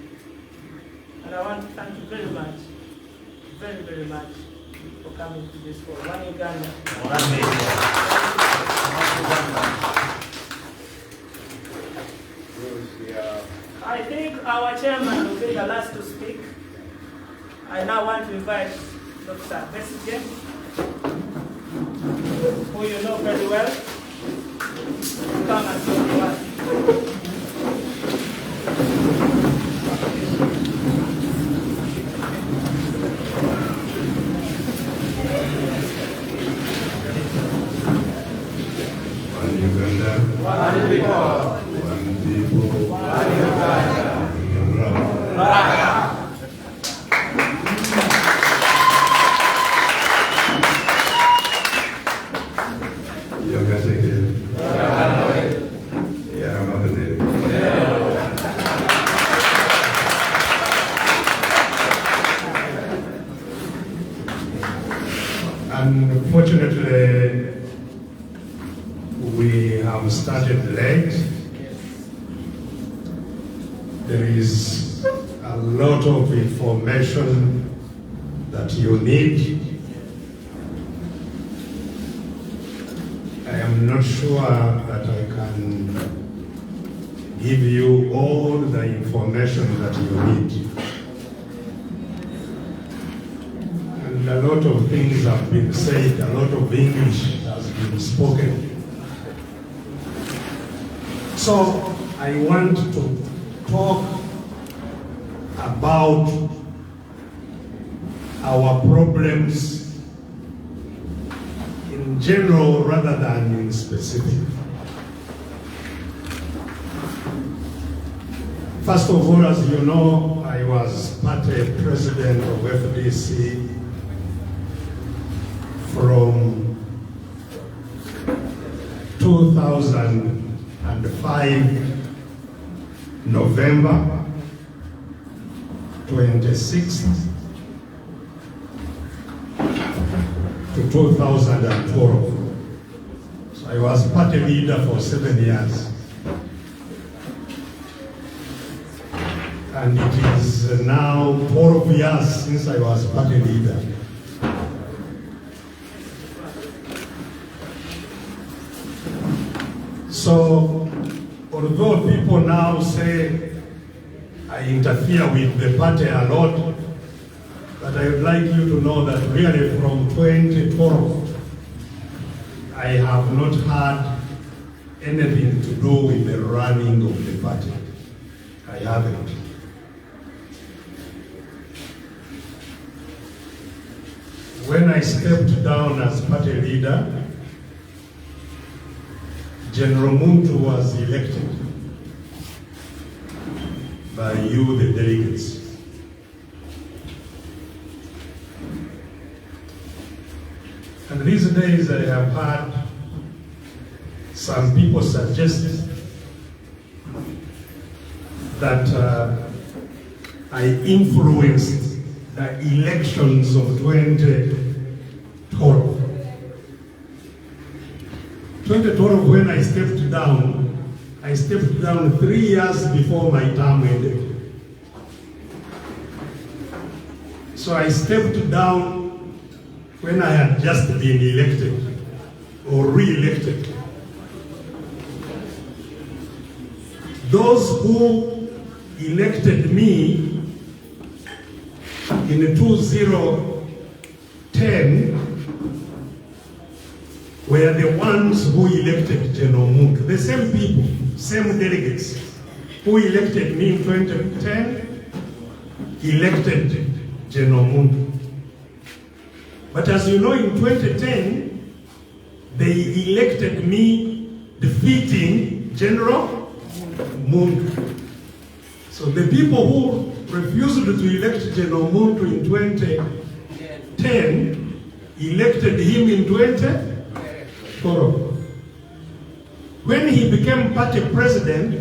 And I want to thank you very much, very, very much for coming to this forum. One Uganda. I think our chairman will be the last to speak. I now want to invite Dr. Besigye, who you know very well, to come and talk to us. One people, one Uganda. Unfortunately, we have started late. There is a lot of information that you need. I am not sure that I can give you all the information that you need. And a lot of things have been said, a lot of English has been spoken. So I want to talk about our problems in general rather than in specific. First of all, as you know, I was party president of FDC from 2005 November 26th to 2012. So I was party leader for 7 years. And it is now 12 years since I was party leader. So, although people now say I interfere with the party a lot, but I would like you to know that really from 2012, I have not had anything to do with the running of the party. I haven't. When I stepped down as party leader, General Muntu was elected by you, the delegates. And these days I have heard some people suggest that I influenced the elections of 2012. 2012, when I stepped down 3 years before my term ended. So I stepped down when I had just been elected or re-elected. Those who elected me in 2010 were the ones who elected General Muntu. The same people, same delegates who elected me in 2010 elected General Muntu. But as you know, in 2010, they elected me defeating General Muntu. So the people who refused to elect General Muntu in 2010 elected him in 2012. When he became party president,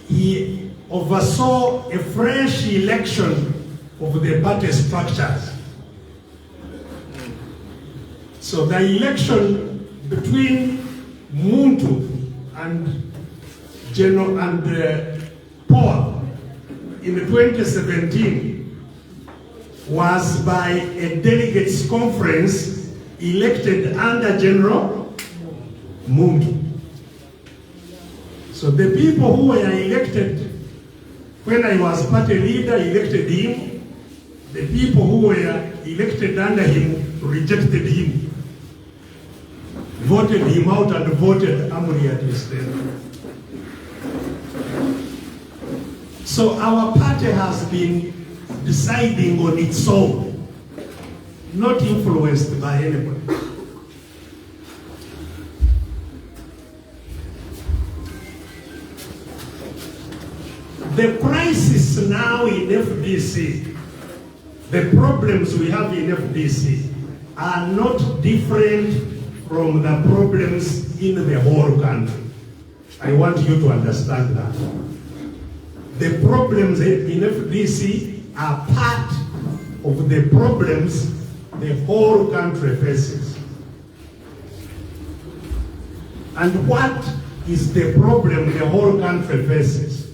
he oversaw a fresh election of the party structures. So the election between Muntu and General and Paul in 2017 was by a delegates conference elected under General Muntu. So the people who were elected when I was party leader elected him. The people who were elected under him rejected him, voted him out and voted Amuria instead. So our party has been deciding on its own, not influenced by anybody. The crisis now in FDC, the problems we have in FDC are not different from the problems in the whole country. I want you to understand that. The problems in FDC are part of the problems the whole country faces. And what is the problem the whole country faces?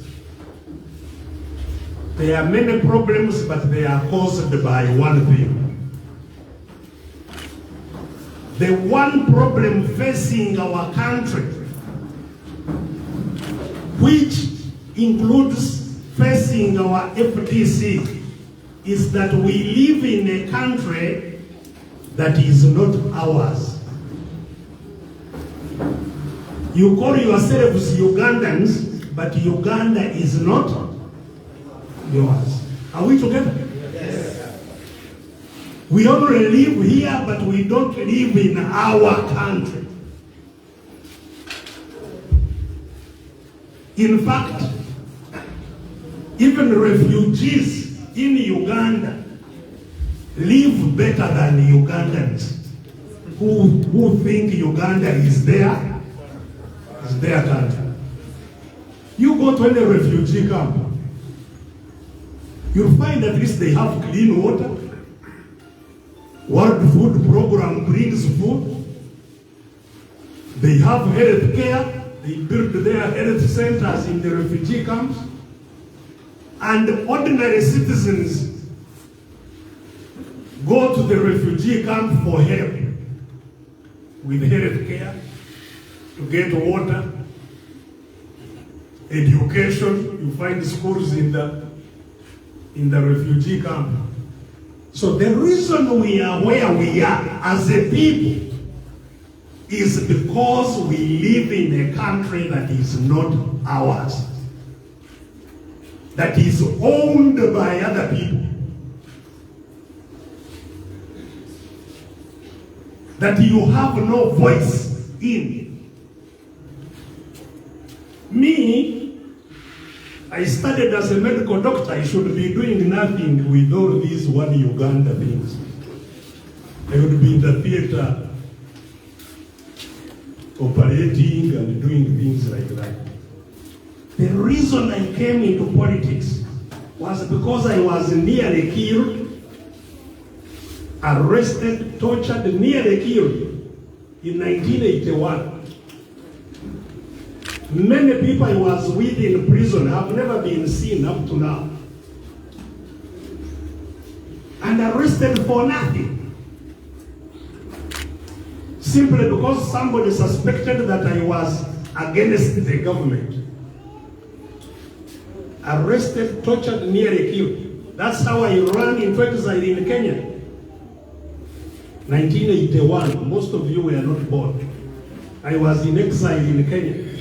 There are many problems, but they are caused by one thing. The one problem facing our country, which includes facing our FTC, is that we live in a country that is not ours. You call yourselves Ugandans, but Uganda is not yours. Are we together? Yes. We only live here, but we don't live in our country. In fact, even refugees in Uganda live better than Ugandans who think Uganda is their country. You go to any refugee camp, you'll find at least they have clean water. World Food Program brings food. They have health care. They build their health centers in the refugee camps. And ordinary citizens go to the refugee camp for help with health care, to get water, education. You find schools in the refugee camp. So the reason we are where we are as a people is because we live in a country that is not ours, that is owned by other people, that you have no voice in. Me, I studied as a medical doctor. I should be doing nothing with all these one Uganda things. I would be in the theater operating and doing things like that. The reason I came into politics was because I was nearly killed, arrested, tortured, nearly killed in 1981. Many people I was with in prison have never been seen up to now. And arrested for nothing. Simply because somebody suspected that I was against the government. Arrested, tortured, nearly killed. That's how I ran into exile in Kenya. 1981. Most of you were not born. I was in exile in Kenya.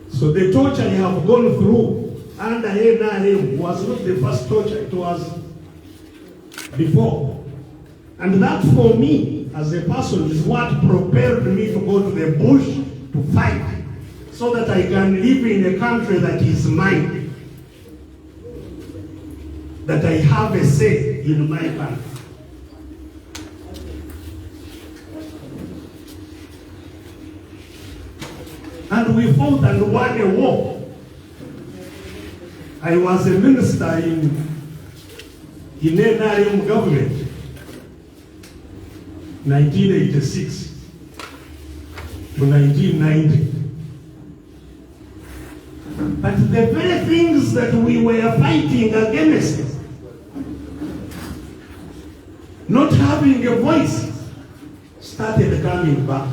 So the torture I have gone through under NRM was not the first torture, it was before. And that for me, as a person, is what propelled me to go to the bush to fight, so that I can live in a country that is mine, that I have a say in my country. And we fought and won a war. I was a minister in NRM government, 1986 to 1990. But the very things that we were fighting against, not having a voice, started coming back.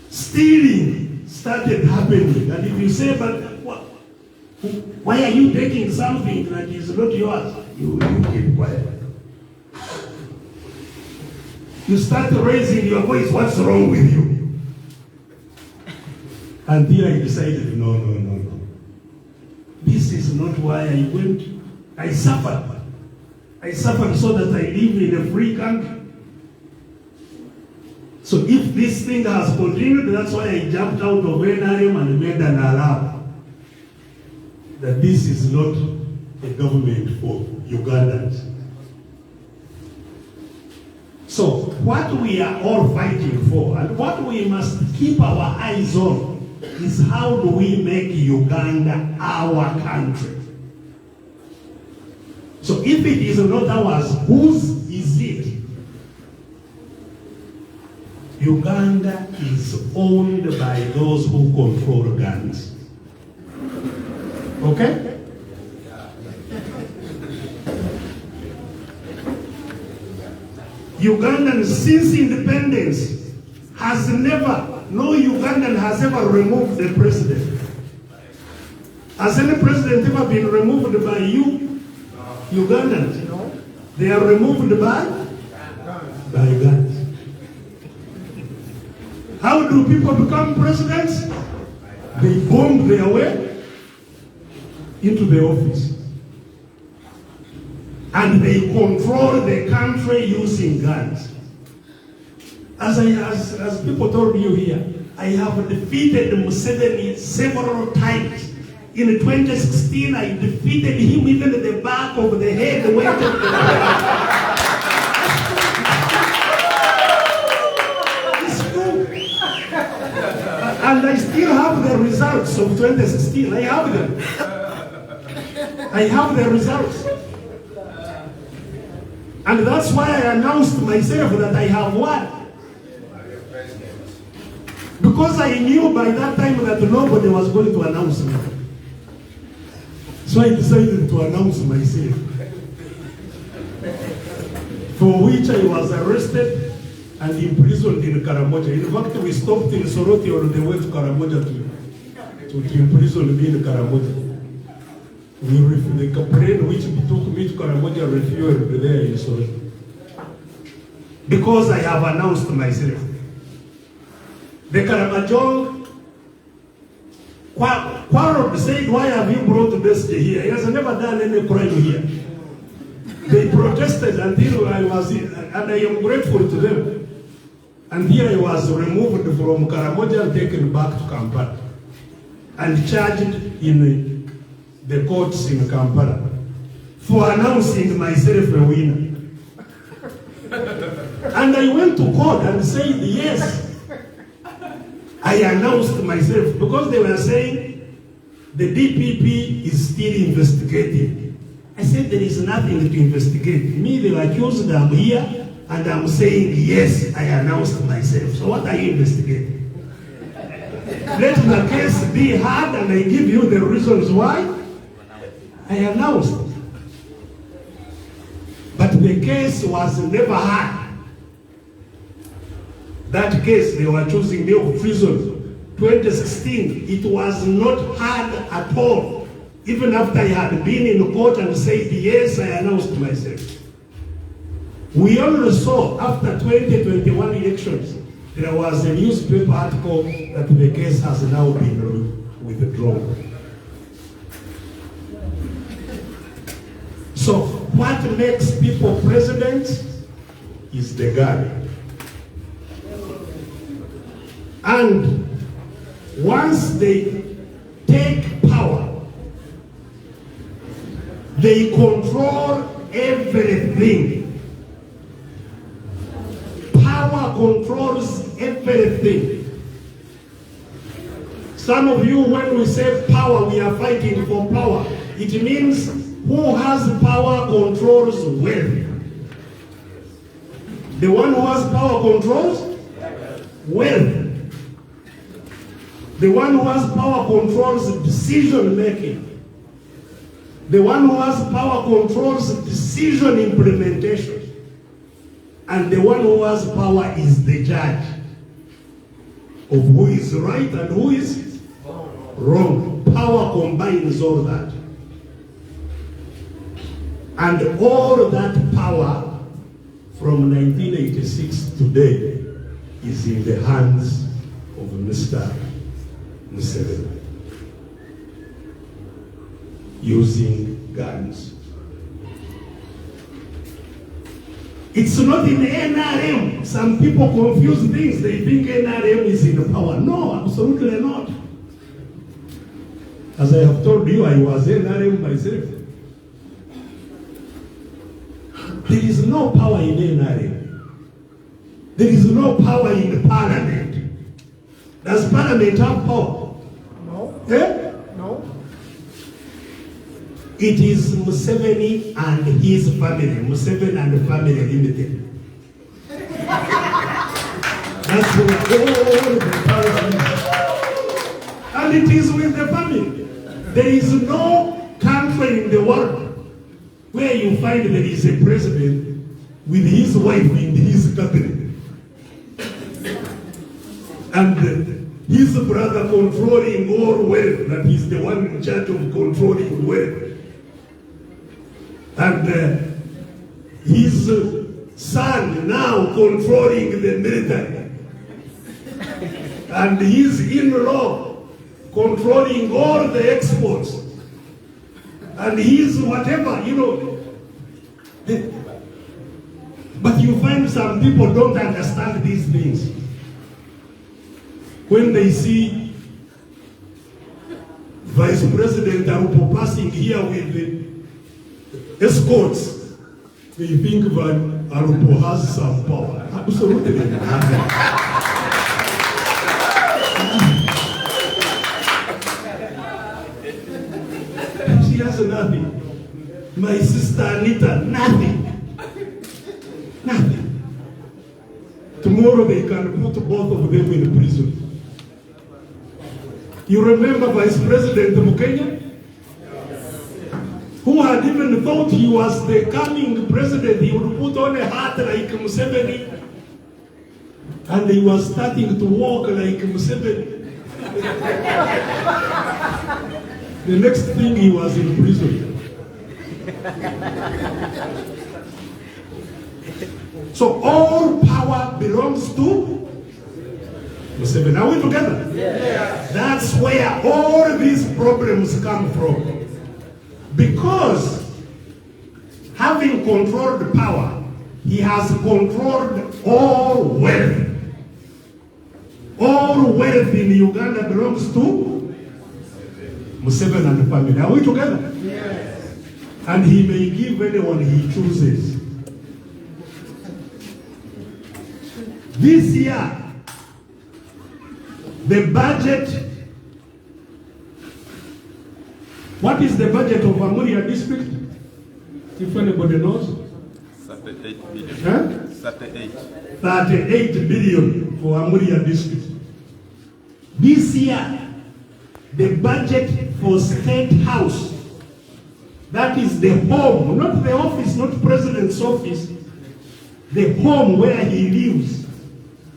Stealing started happening. And if you say, but why are you taking something that is not yours? You keep quiet. You start raising your voice, what's wrong with you? Until I decided, no. This is not why I went. I suffered. I suffered so that I live in a free country. So if this thing has continued, that's why I jumped out of NRM and made an alarm that this is not a government for Ugandans. So what we are all fighting for, and what we must keep our eyes on, is how do we make Uganda our country? So if it is not ours, whose is it? Uganda is owned by those who control guns. Okay? Ugandan since independence has never, no Ugandan has ever removed the president. Has any president ever been removed by you, Ugandans? No. They are removed by guns. How do people become presidents? They bomb their way into the office. And they control the country using guns. As people told you here, I have defeated Museveni several times. In 2016, I defeated him even at the back of the head. It's true. And I still have the results of 2016. I have them. I have the results. And that's why I announced myself that I have won. Because I knew by that time that nobody was going to announce me. So I decided to announce myself. For which I was arrested and imprisoned in Karamoja. In fact, we stopped in Soroti on the way to Karamoja to imprison me in Karamoja. The plane which took me to Karamoja refueled there in Soroti. Because I have announced myself. The Karamajong quarreled, said, why have you brought Besigye here? He has never done any crime here. They protested until I was, and I am grateful to them. And here I was removed from Karamoja and taken back to Kampala. And charged in the courts in Kampala for announcing myself a winner. And I went to court and said, yes, I announced myself, because they were saying the DPP is still investigating. I said there is nothing to investigate. Me, they were accused, I'm here, and I'm saying, yes, I announced myself. So what are you investigating? Let the case be heard, and I give you the reasons why I announced. But the case was never heard. That case, they were choosing me of prison. 2016, it was not heard at all. Even after I had been in court and said, yes, I announced myself. We only saw after 2021 elections, there was a newspaper article that the case has now been withdrawn. So, what makes people presidents is the gun. And once they take power, they control everything. Power controls everything. Some of you, when we say power, we are fighting for power. It means who has power controls wealth. The one who has power controls wealth. The one who has power controls decision making. The one who has power controls decision implementation. And the one who has power is the judge of who is right and who is wrong. Power combines all that. And all that power from 1986 today is in the hands of Mr. Museveni, using guns. It's not in NRM. Some people confuse things. They think NRM is in power. No, absolutely not. As I have told you, I was NRM myself. There is no power in NRM. There is no power in Parliament. Does Parliament have power? No. Eh? No. It is Museveni and his family, Museveni and Family Limited. That's where all the power is. And it is with the family. There is no country in the world where you find there is a president with his wife in his cabinet. And his brother controlling all wealth, that he's the one in charge of controlling wealth. And his son now controlling the military. And his in-law controlling all the exports. And his whatever, you know. But you find some people don't understand these things. When they see Vice President Arupo passing here with the escorts, they think that Arupo has some power. Absolutely nothing. She has nothing. My sister Anita, nothing. Nothing. Tomorrow they can put both of them in prison. You remember Vice President Mukenya? Who had even thought he was the coming president, he would put on a hat like Museveni, and he was starting to walk like Museveni. The next thing, he was in prison. So all power belongs to Museveni. Are we together? Yes. That's where all these problems come from. Because having controlled power, he has controlled all wealth. All wealth in Uganda belongs to Museveni and the family. Are we together? Yes. And he may give anyone he chooses. This year, the budget, what is the budget of Amuria district? If anybody knows? 38 billion. Huh? 38 billion for Amuria district. This year, the budget for State House, that is the home, not the office, not President's office, the home where he lives.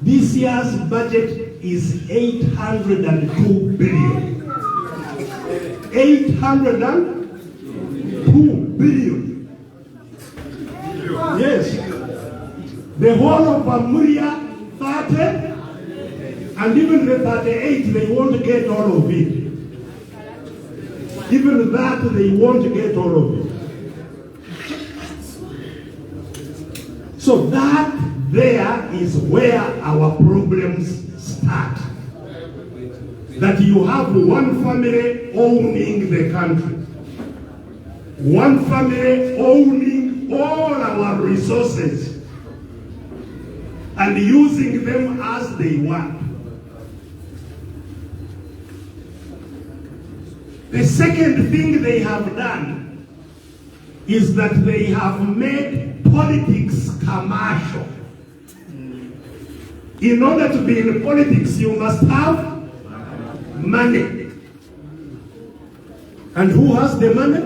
This year's budget is 802 billion. 802 billion. Yes. The whole of Amuria, 30, and even the 38, they won't get all of it. Even that, they won't get all of it. So that there is where our problems start. That you have one family owning the country. One family owning all our resources and using them as they want. The second thing they have done is that they have made politics commercial. In order to be in politics, you must have money. And who has the money?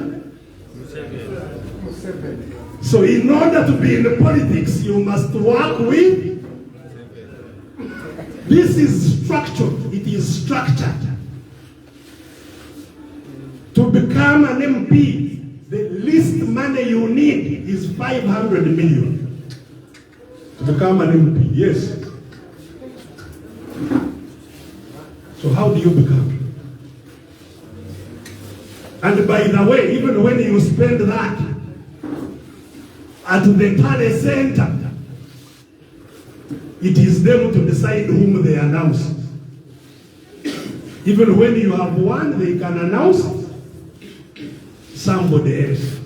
So in order to be in politics, you must work with. This is structured. It is structured. To become an MP, the least money you need is 500 million. To become an MP, yes. So how do you become? And by the way, even when you spend that at the Tale Center, it is them to decide whom they announce. Even when you have one, they can announce somebody else.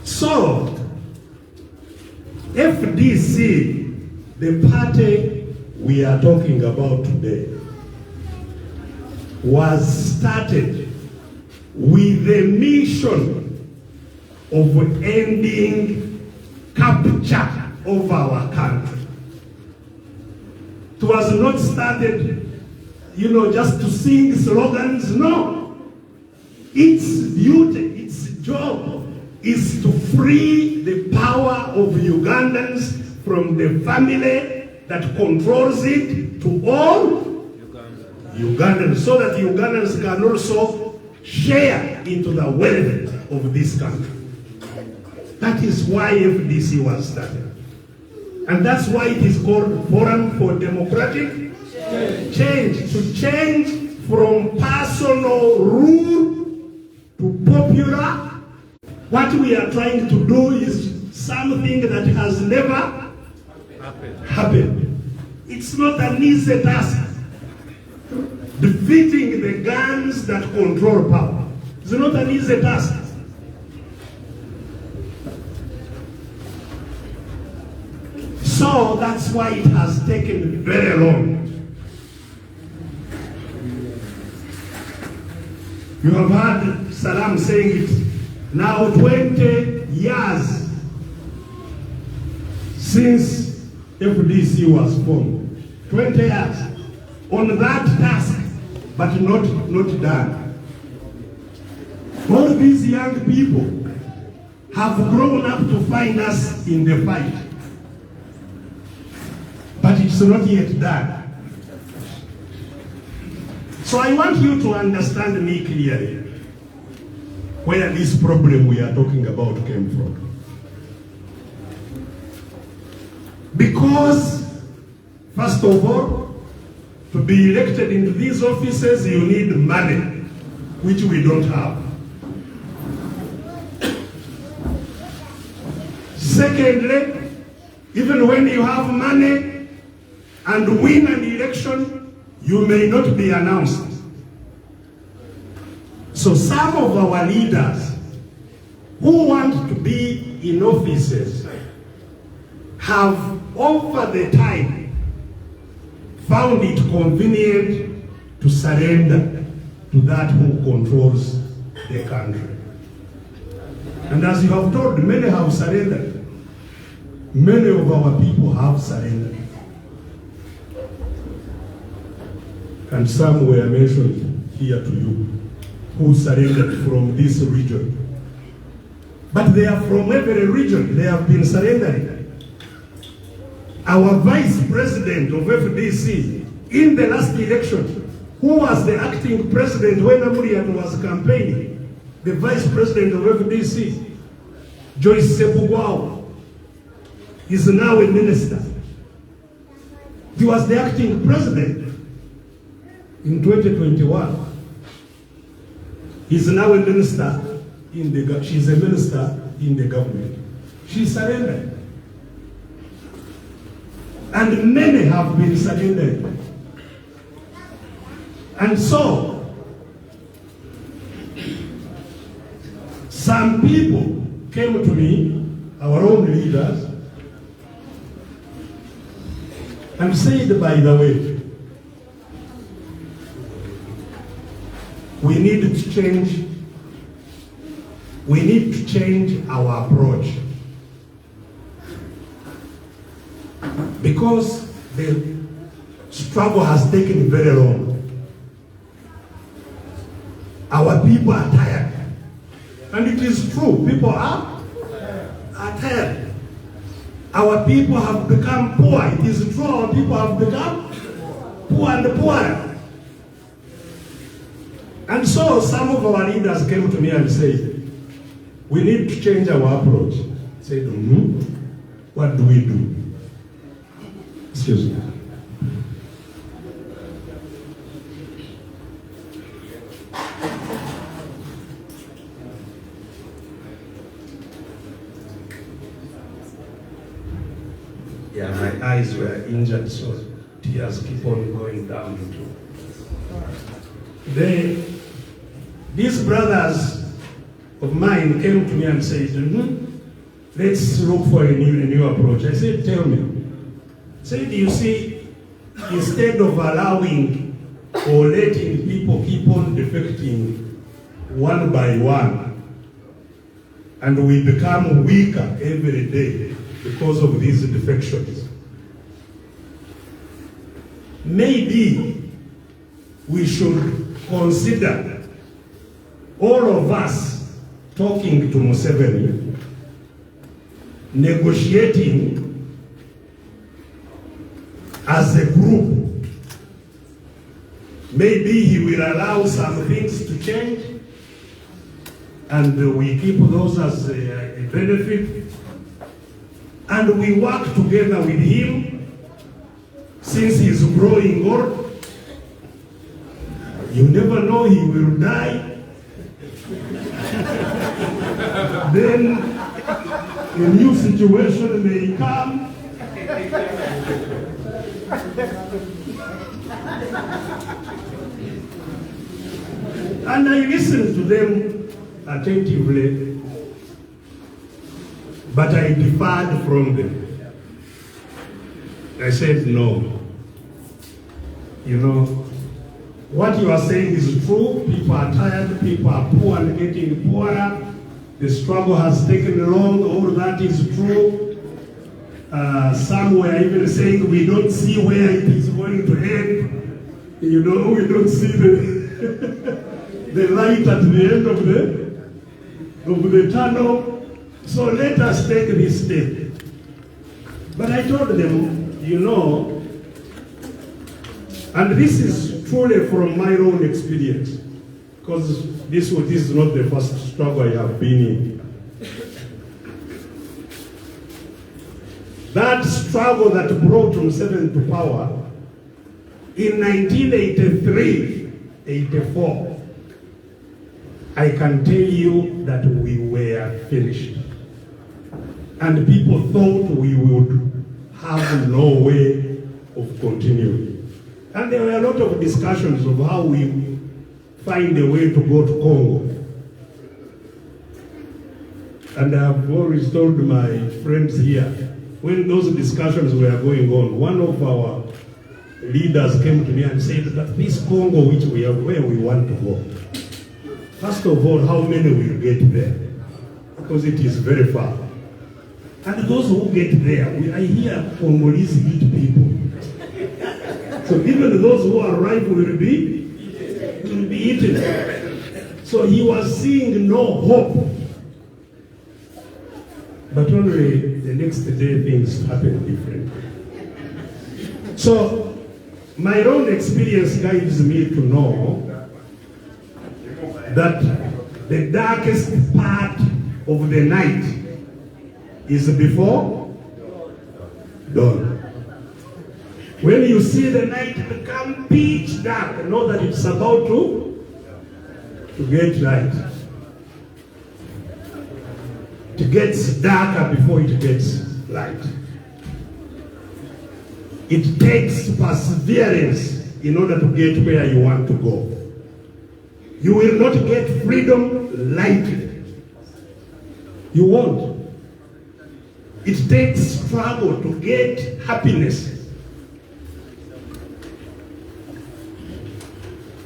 So, FDC, the party we are talking about today, was started with the mission of ending capture of our country. It was not started, just to sing slogans. No. Its duty, its job is to free the power of Ugandans from the family that controls it to all Ugandans, so that Ugandans can also share into the wealth of this country. That is why FDC was started. And that's why it is called Forum for Democratic Change. To change from personal rule to popular. What we are trying to do is something that has never happened. It's not an easy task. Defeating the guns that control power is not an easy task. So that's why it has taken very long. You have heard Salam saying it. Now 20 years since FDC was formed. 20 years on that task, but not done. All these young people have grown up to find us in the fight. But it's not yet done. So I want you to understand me clearly where this problem we are talking about came from. Because, first of all, to be elected into these offices, you need money, which we don't have. Secondly, even when you have money and win an election, you may not be announced. So some of our leaders who want to be in offices have, over the time, found it convenient to surrender to that who controls the country. And as you have told, many have surrendered. Many of our people have surrendered. And some were mentioned here to you, who surrendered from this region. But they are from every region. They have been surrendering. Our vice president of FDC in the last election, who was the acting president when Amuria was campaigning, the vice president of FDC, Joyce Sepugwao, is now a minister. He was the acting president in 2021. He's now a minister she's a minister in the government. She surrendered. And many have been surrendered. And so, some people came to me, our own leaders, and said, by the way, we need to change our approach. Because the struggle has taken very long. Our people are tired. And it is true, people are tired. Our people have become poor. It is true, our people have become poor and poorer. And so some of our leaders came to me and said, we need to change our approach. I said, what do we do? Excuse me. Yeah, my eyes were injured, so tears keep on going down too. These brothers of mine came to me and said, let's look for a new approach. I said, tell me. I said, you see, instead of allowing or letting people keep on defecting one by one, and we become weaker every day because of these defections. Maybe we should consider all of us talking to Museveni, negotiating as a group. Maybe he will allow some things to change, and we keep those as a benefit, and we work together with him since he's growing old. You never know, he will die. Then a new situation may come. And I listened to them attentively, but I differed from them. I said, no. You know, what you are saying is true. People are tired, people are poor and getting poorer. The struggle has taken long, all that is true. Some were even saying we don't see where it is going to end. You know, we don't see the light at the end of the tunnel. So let us take this step. But I told them, you know, and this is truly from my own experience, because this is not the first struggle I have been in. That struggle that brought Museveni to power in 1983, 84, I can tell you that we were finished. And people thought we would have no way of continuing. And there were a lot of discussions of how we find a way to go to Congo. And I have always told my friends here, when those discussions were going on, one of our leaders came to me and said that this Congo which we are where we want to go, first of all, how many will get there? Because it is very far. And those who get there, I hear Congolese eat people. So even those who arrive will be eaten. So he was seeing no hope. But only the next day things happened differently. So my own experience guides me to know that the darkest part of the night is before dawn. When you see the night become pitch dark, know that it's about to get light. It gets darker before it gets light. It takes perseverance in order to get where you want to go. You will not get freedom lightly. You won't. It takes struggle to get happiness.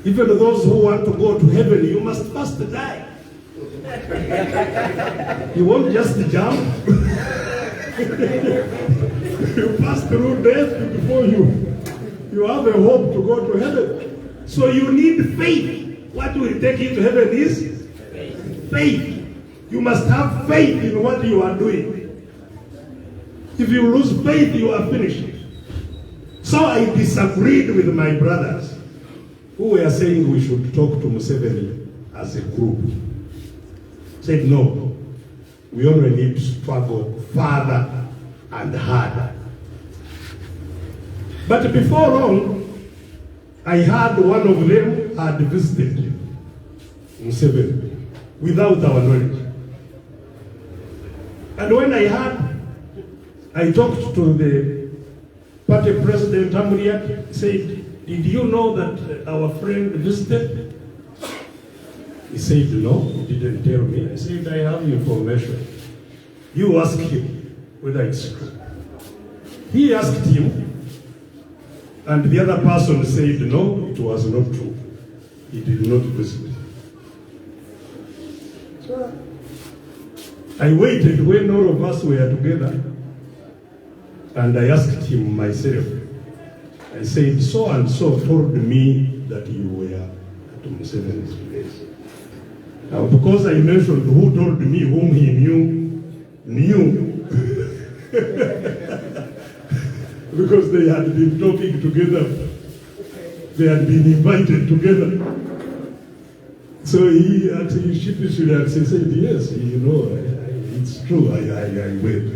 Even those who want to go to heaven, you must first die. You won't just jump. You pass through death before you have a hope to go to heaven. So you need faith. What will take you to heaven is faith. You must have faith in what you are doing. If you lose faith, you are finished. So I disagreed with my brothers who were saying we should talk to Museveni as a group. Said no, we only need to struggle further and harder. But before long, I heard one of them had visited Museveni without our knowledge. And when I heard, I talked to the party president, Amuria, said, did you know that our friend visited? He said, no, he didn't tell me. I said, I have information. You ask him whether it's true. He asked him, And the other person said, no, it was not true. He did not visit. So I waited when all of us were together, and I asked him myself. I said, so and so told me that you were at Museveni's place. Now, because I mentioned who told me, whom he knew, because they had been talking together, they had been invited together. So he actually sheepishly said, yes, you know, it's true, I went.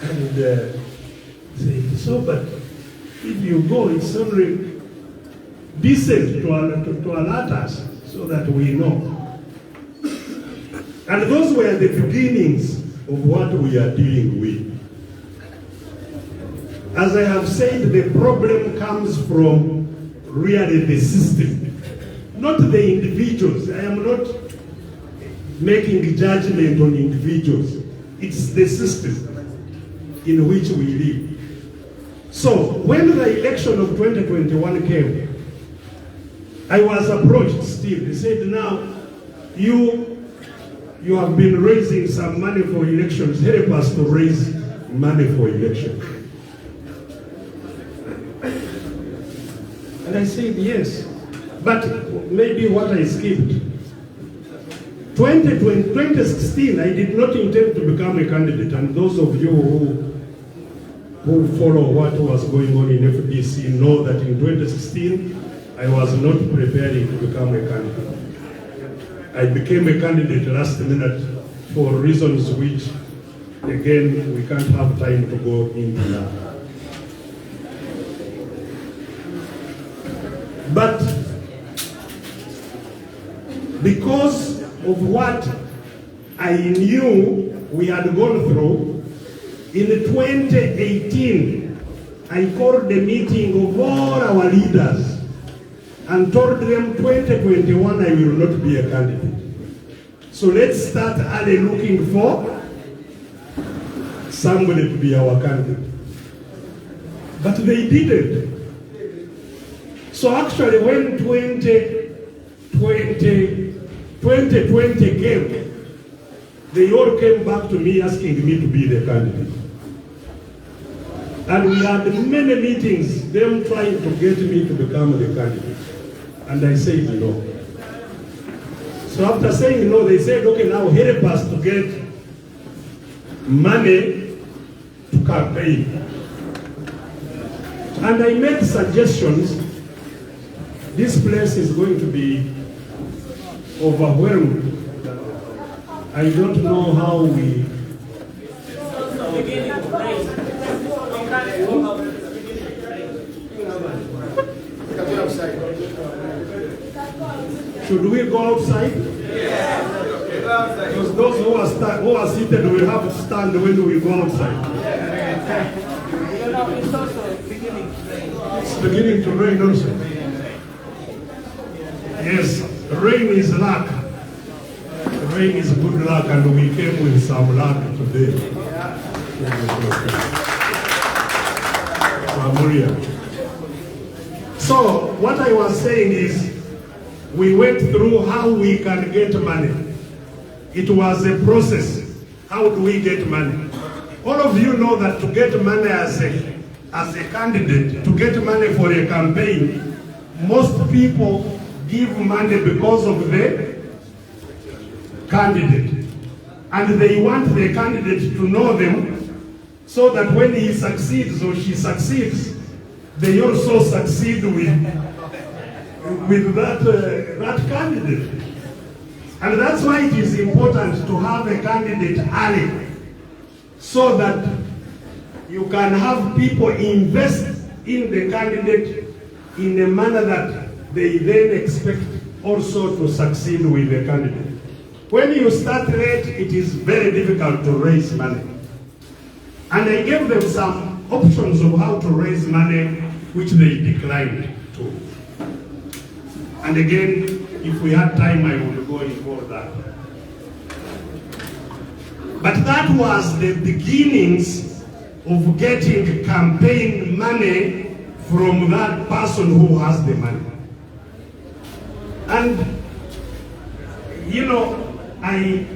And said, so, but if you go, it's only decent to alert us so that we know. And those were the beginnings of what we are dealing with. As I have said, the problem comes from really the system, not the individuals. I am not making judgment on individuals. It's the system in which we live. So when the election of 2021 came, I was approached still. They said, now, you have been raising some money for elections. Help us to raise money for elections. And I said, yes. But maybe what I skipped. 2016, I did not intend to become a candidate. And those of you who follow what was going on in FDC know that in 2016, I was not preparing to become a candidate. I became a candidate last minute for reasons which, again, we can't have time to go into now. But because of what I knew we had gone through, in 2018, I called a meeting of all our leaders and told them 2021 I will not be a candidate. So let's start early looking for somebody to be our candidate. But they didn't. So actually when 2020 came, they all came back to me asking me to be the candidate. And we had many meetings, them trying to get me to become the candidate. And I said no. So after saying no, they said, okay, now help us to get money to campaign. And I made suggestions. This place is going to be overwhelmed. I don't know how we... Should we go outside? Because those who are seated will have to stand when we go outside. It's also beginning to rain. It's beginning to rain also. Yes, rain is luck. Rain is good luck, and we came with some luck today. Amuria. So what I was saying is, we went through how we can get money. It was a process. How do we get money? All of you know that to get money as a candidate, to get money for a campaign, most people give money because of the candidate. And they want the candidate to know them so that when he succeeds or she succeeds, they also succeed with that candidate. And that's why it is important to have a candidate early, so that you can have people invest in the candidate in a manner that they then expect also to succeed with the candidate. When you start late, it is very difficult to raise money. And I gave them some options of how to raise money, which they declined to. And again, if we had time, I would go into all that. But that was the beginnings of getting campaign money from that person who has the money. And, you know, I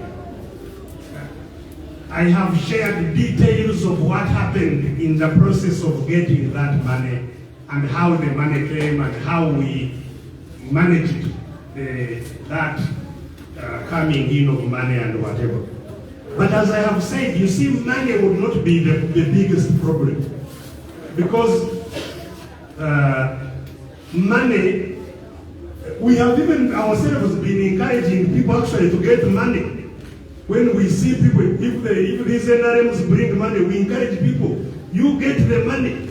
have shared details of what happened in the process of getting that money and how the money came and how we managed that coming in of money and whatever. But as I have said, you see, money would not be the biggest problem, because money, we have even ourselves been encouraging people actually to get money. When we see people, if these NRMs bring money, we encourage people, you get the money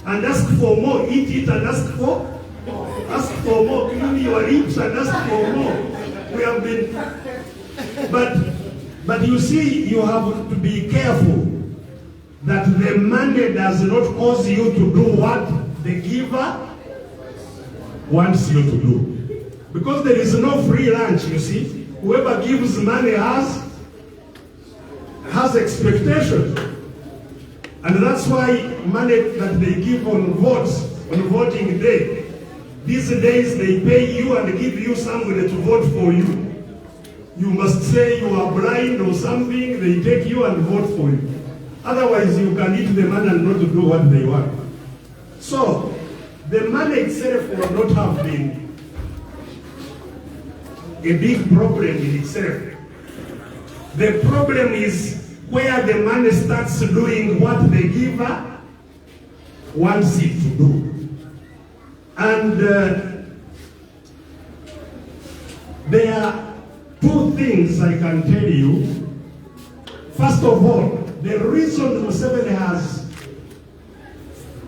and ask for more, eat it and ask for more, clean your lips and ask for more. We have been, but you see, you have to be careful that the money does not cause you to do what the giver wants you to do. Because there is no free lunch, you see. Whoever gives money has expectations. And that's why money that they give on votes, on voting day, these days they pay you and give you somebody to vote for you. You must say you are blind or something, they take you and vote for you. Otherwise you can eat the money and not do what they want. So, the money itself will not have been a big problem in itself. The problem is where the money starts doing what the giver wants it to do. And there are two things I can tell you. First of all, the reason Museveni has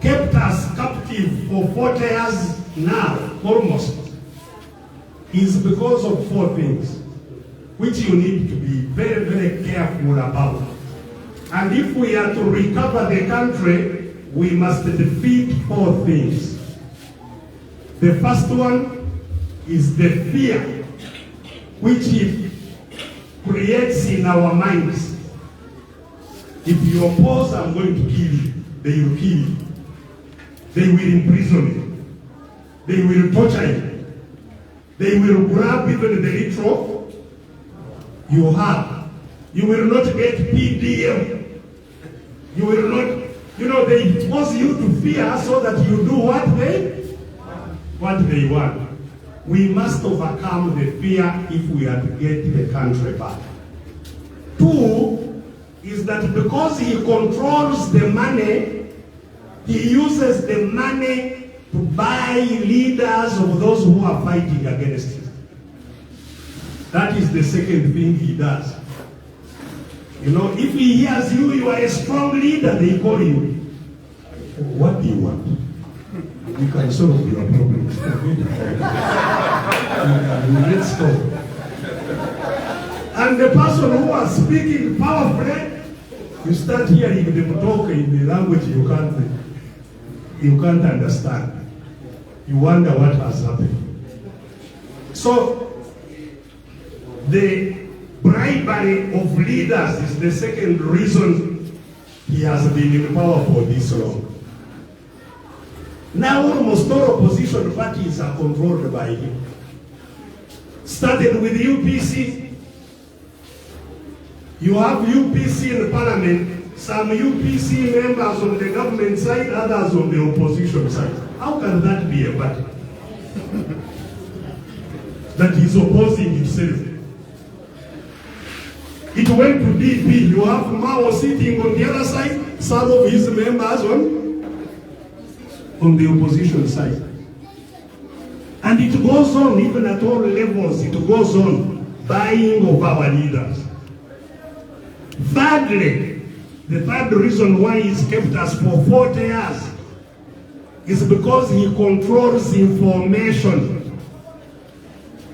kept us captive for 40 years now, almost, is because of four things, which you need to be very, very careful about. And if we are to recover the country, we must defeat four things. The first one is the fear which it creates in our minds. If you oppose, I'm going to kill you. They will kill you. They will imprison you. They will torture you. They will grab even the little you have. You will not get PDM. You will not, you know, they force you to fear so that you do what they want. We must overcome the fear if we are to get the country back. Two is that because he controls the money, he uses the money to buy leaders of those who are fighting against him. That is the second thing he does. You know, if he hears you are a strong leader, they call you. What do you want? You can solve your problems. Let's go. And the person who was speaking powerfully, you start hearing them talk in the language you can't understand. You wonder what has happened. So, the bribery of leaders is the second reason he has been in power for this long. Now almost all opposition parties are controlled by him. Started with UPC. You have UPC in the parliament, some UPC members on the government side, others on the opposition side. How can that be a party that is opposing itself? It went to DP. You have Mao sitting on the other side, some of his members on the opposition side. And it goes on, even at all levels, it goes on, buying of our leaders. Thirdly, the third reason why he's kept us for 40 years is because he controls information.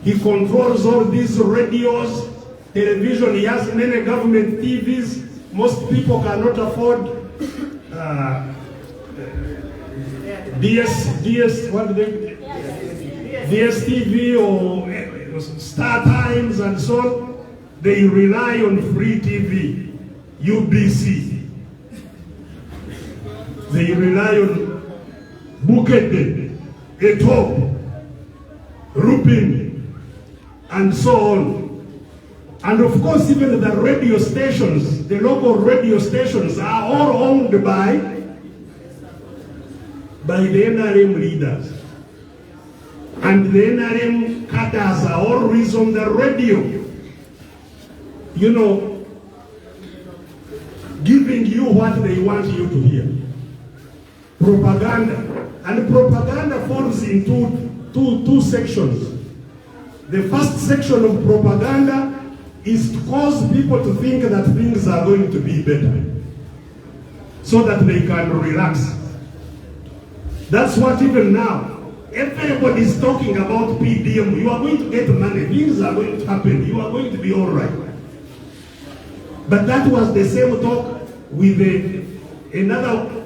He controls all these radios, television. He has many government TVs. Most people cannot afford DSTV or Star Times and so on. They rely on free TV, UBC. They rely on Bukete, Etop, Rupin, and so on. And of course, even the radio stations, the local radio stations are all owned by the NRM leaders. And the NRM cadres are always on the radio, you know, giving you what they want you to hear. Propaganda. And propaganda falls into two sections. The first section of propaganda is to cause people to think that things are going to be better, so that they can relax. That's what even now, everybody is talking about PDM. You are going to get money, things are going to happen, you are going to be all right. But that was the same talk with another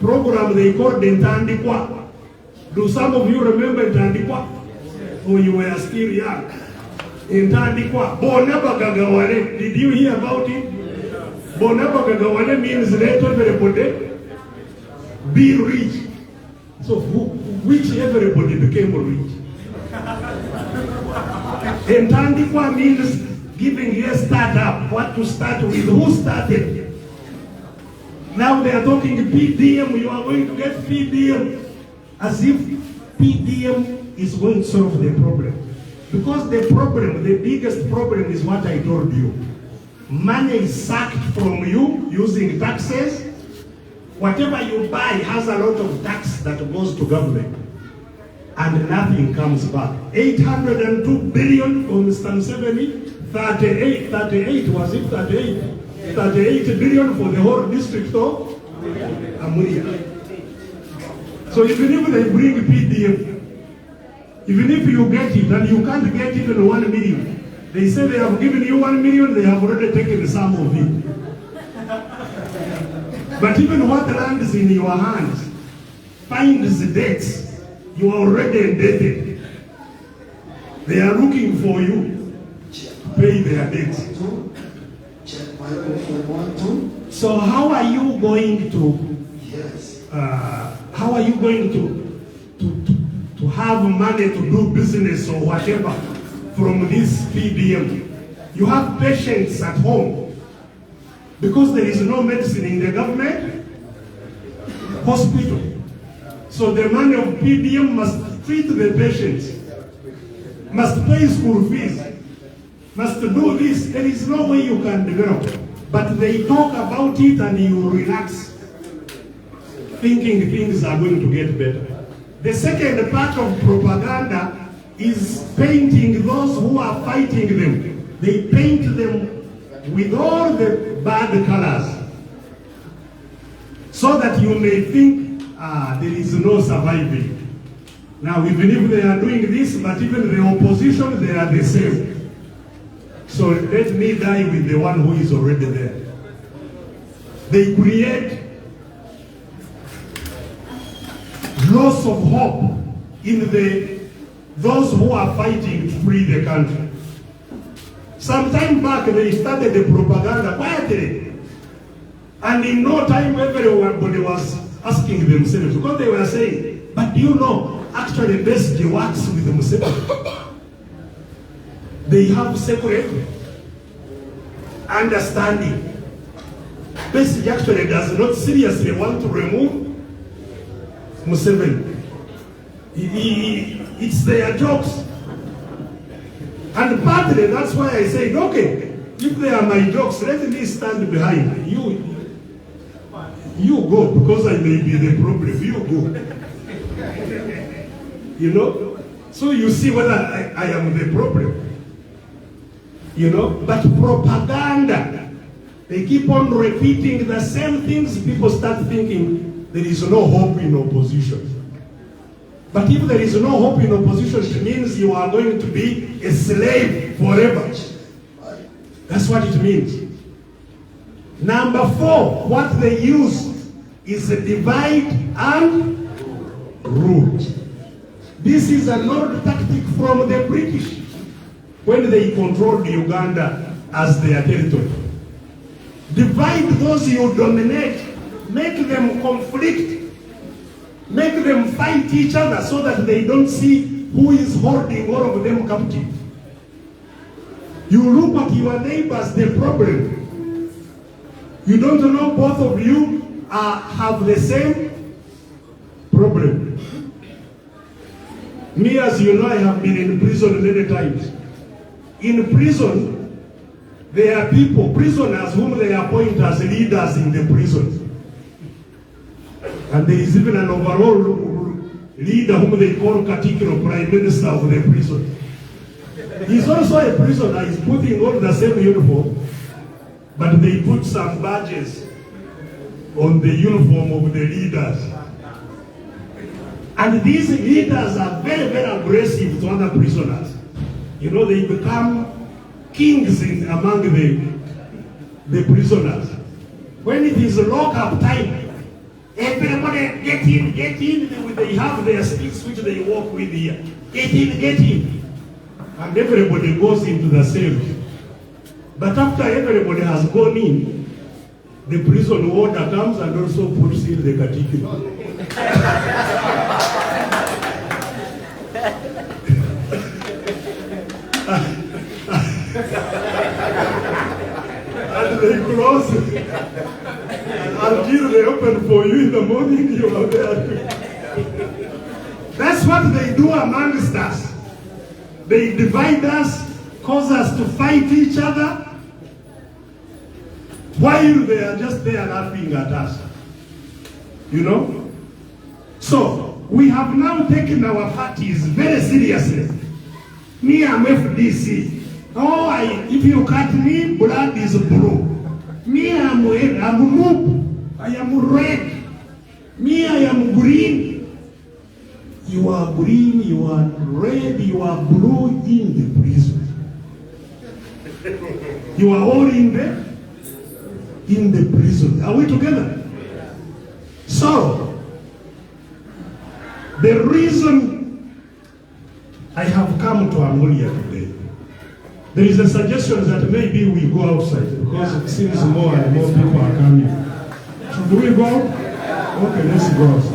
program they called Ntandikwa. Do some of you remember Ntandikwa? When you were still young. Ntandikwa. Bonabagagawale. Did you hear about it? Bonabagagawale means let everybody be rich. So which everybody became rich. Ntandikwa means giving you a startup, what to start with, who started. Now they are talking PDM, you are going to get PDM, as if PDM is going to solve the problem. Because the problem, the biggest problem is what I told you. Money is sucked from you using taxes. Whatever you buy has a lot of tax that goes to government. And nothing comes back. 802 billion from Mr. Museveni, 38 was it? 38 billion for the whole district of Amuria. So even if they bring PDM, even if you get it, and you can't get even 1 million, they say they have given you 1 million, they have already taken some of it. But even what lands in your hands finds debts, you are already indebted. They are looking for you to pay their debts. So how are you going to have money to do business or whatever from this PDM? You have patients at home because there is no medicine in the government hospital. So the money of PDM must treat the patients, must pay school fees, must do this. There is no way you can develop. But they talk about it and you relax, thinking things are going to get better. The second part of propaganda is painting those who are fighting them. They paint them with all the bad colors, so that you may think, there is no surviving. Now, even if they are doing this, but even the opposition, they are the same. So let me die with the one who is already there. They create loss of hope in those who are fighting to free the country. Some time back, they started the propaganda quietly. And in no time, everybody was asking themselves, because they were saying, but do you know, actually Besigye works with Museveni. They have separate understanding. Besigye actually does not seriously want to remove Museveni. It's their jokes. And partly that's why I said, okay, if they are my jokes, let me stand behind you. You go, because I may be the problem. You go. You know? So you see whether I am the problem. You know? But propaganda, they keep on repeating the same things. People start thinking there is no hope in opposition. But if there is no hope in opposition, it means you are going to be a slave forever. That's what it means. Number 4, what they use is a divide and rule. This is an old tactic from the British when they controlled Uganda as their territory. Divide those you dominate, make them conflict, make them fight each other so that they don't see who is holding all of them captive. You look at your neighbors, the problem. You don't know both of you have the same problem. Me, as you know, I have been in prison many times. In prison, there are people, prisoners, whom they appoint as leaders in the prison. And there is even an overall leader whom they call Katikiro, Prime Minister of the prison. He's also a prisoner, he's putting on the same uniform, but they put some badges on the uniform of the leaders. And these leaders are very, very aggressive to other prisoners. You know, they become kings among the prisoners. When it is lock-up time, everybody get in, they have their sticks which they walk with here. Get in. And everybody goes into the cell. But after everybody has gone in, the prison warder comes and also puts in the category. And they close until they open for you in the morning. You are there. That's what they do amongst us. They divide us, cause us to fight each other, while they are just there laughing at us. You know? So, we have now taken our parties very seriously. Me, I'm FDC. Oh, if you cut me, blood is blue. Me, I'm MOOP. I am red. Me, I am green. You are green, you are red, you are blue in the prison. You are all in the prison. Are we together? So, the reason I have come to Amuria today, there is a suggestion that maybe we go outside because it seems more and more people are coming. Should we go? Okay, let's go outside.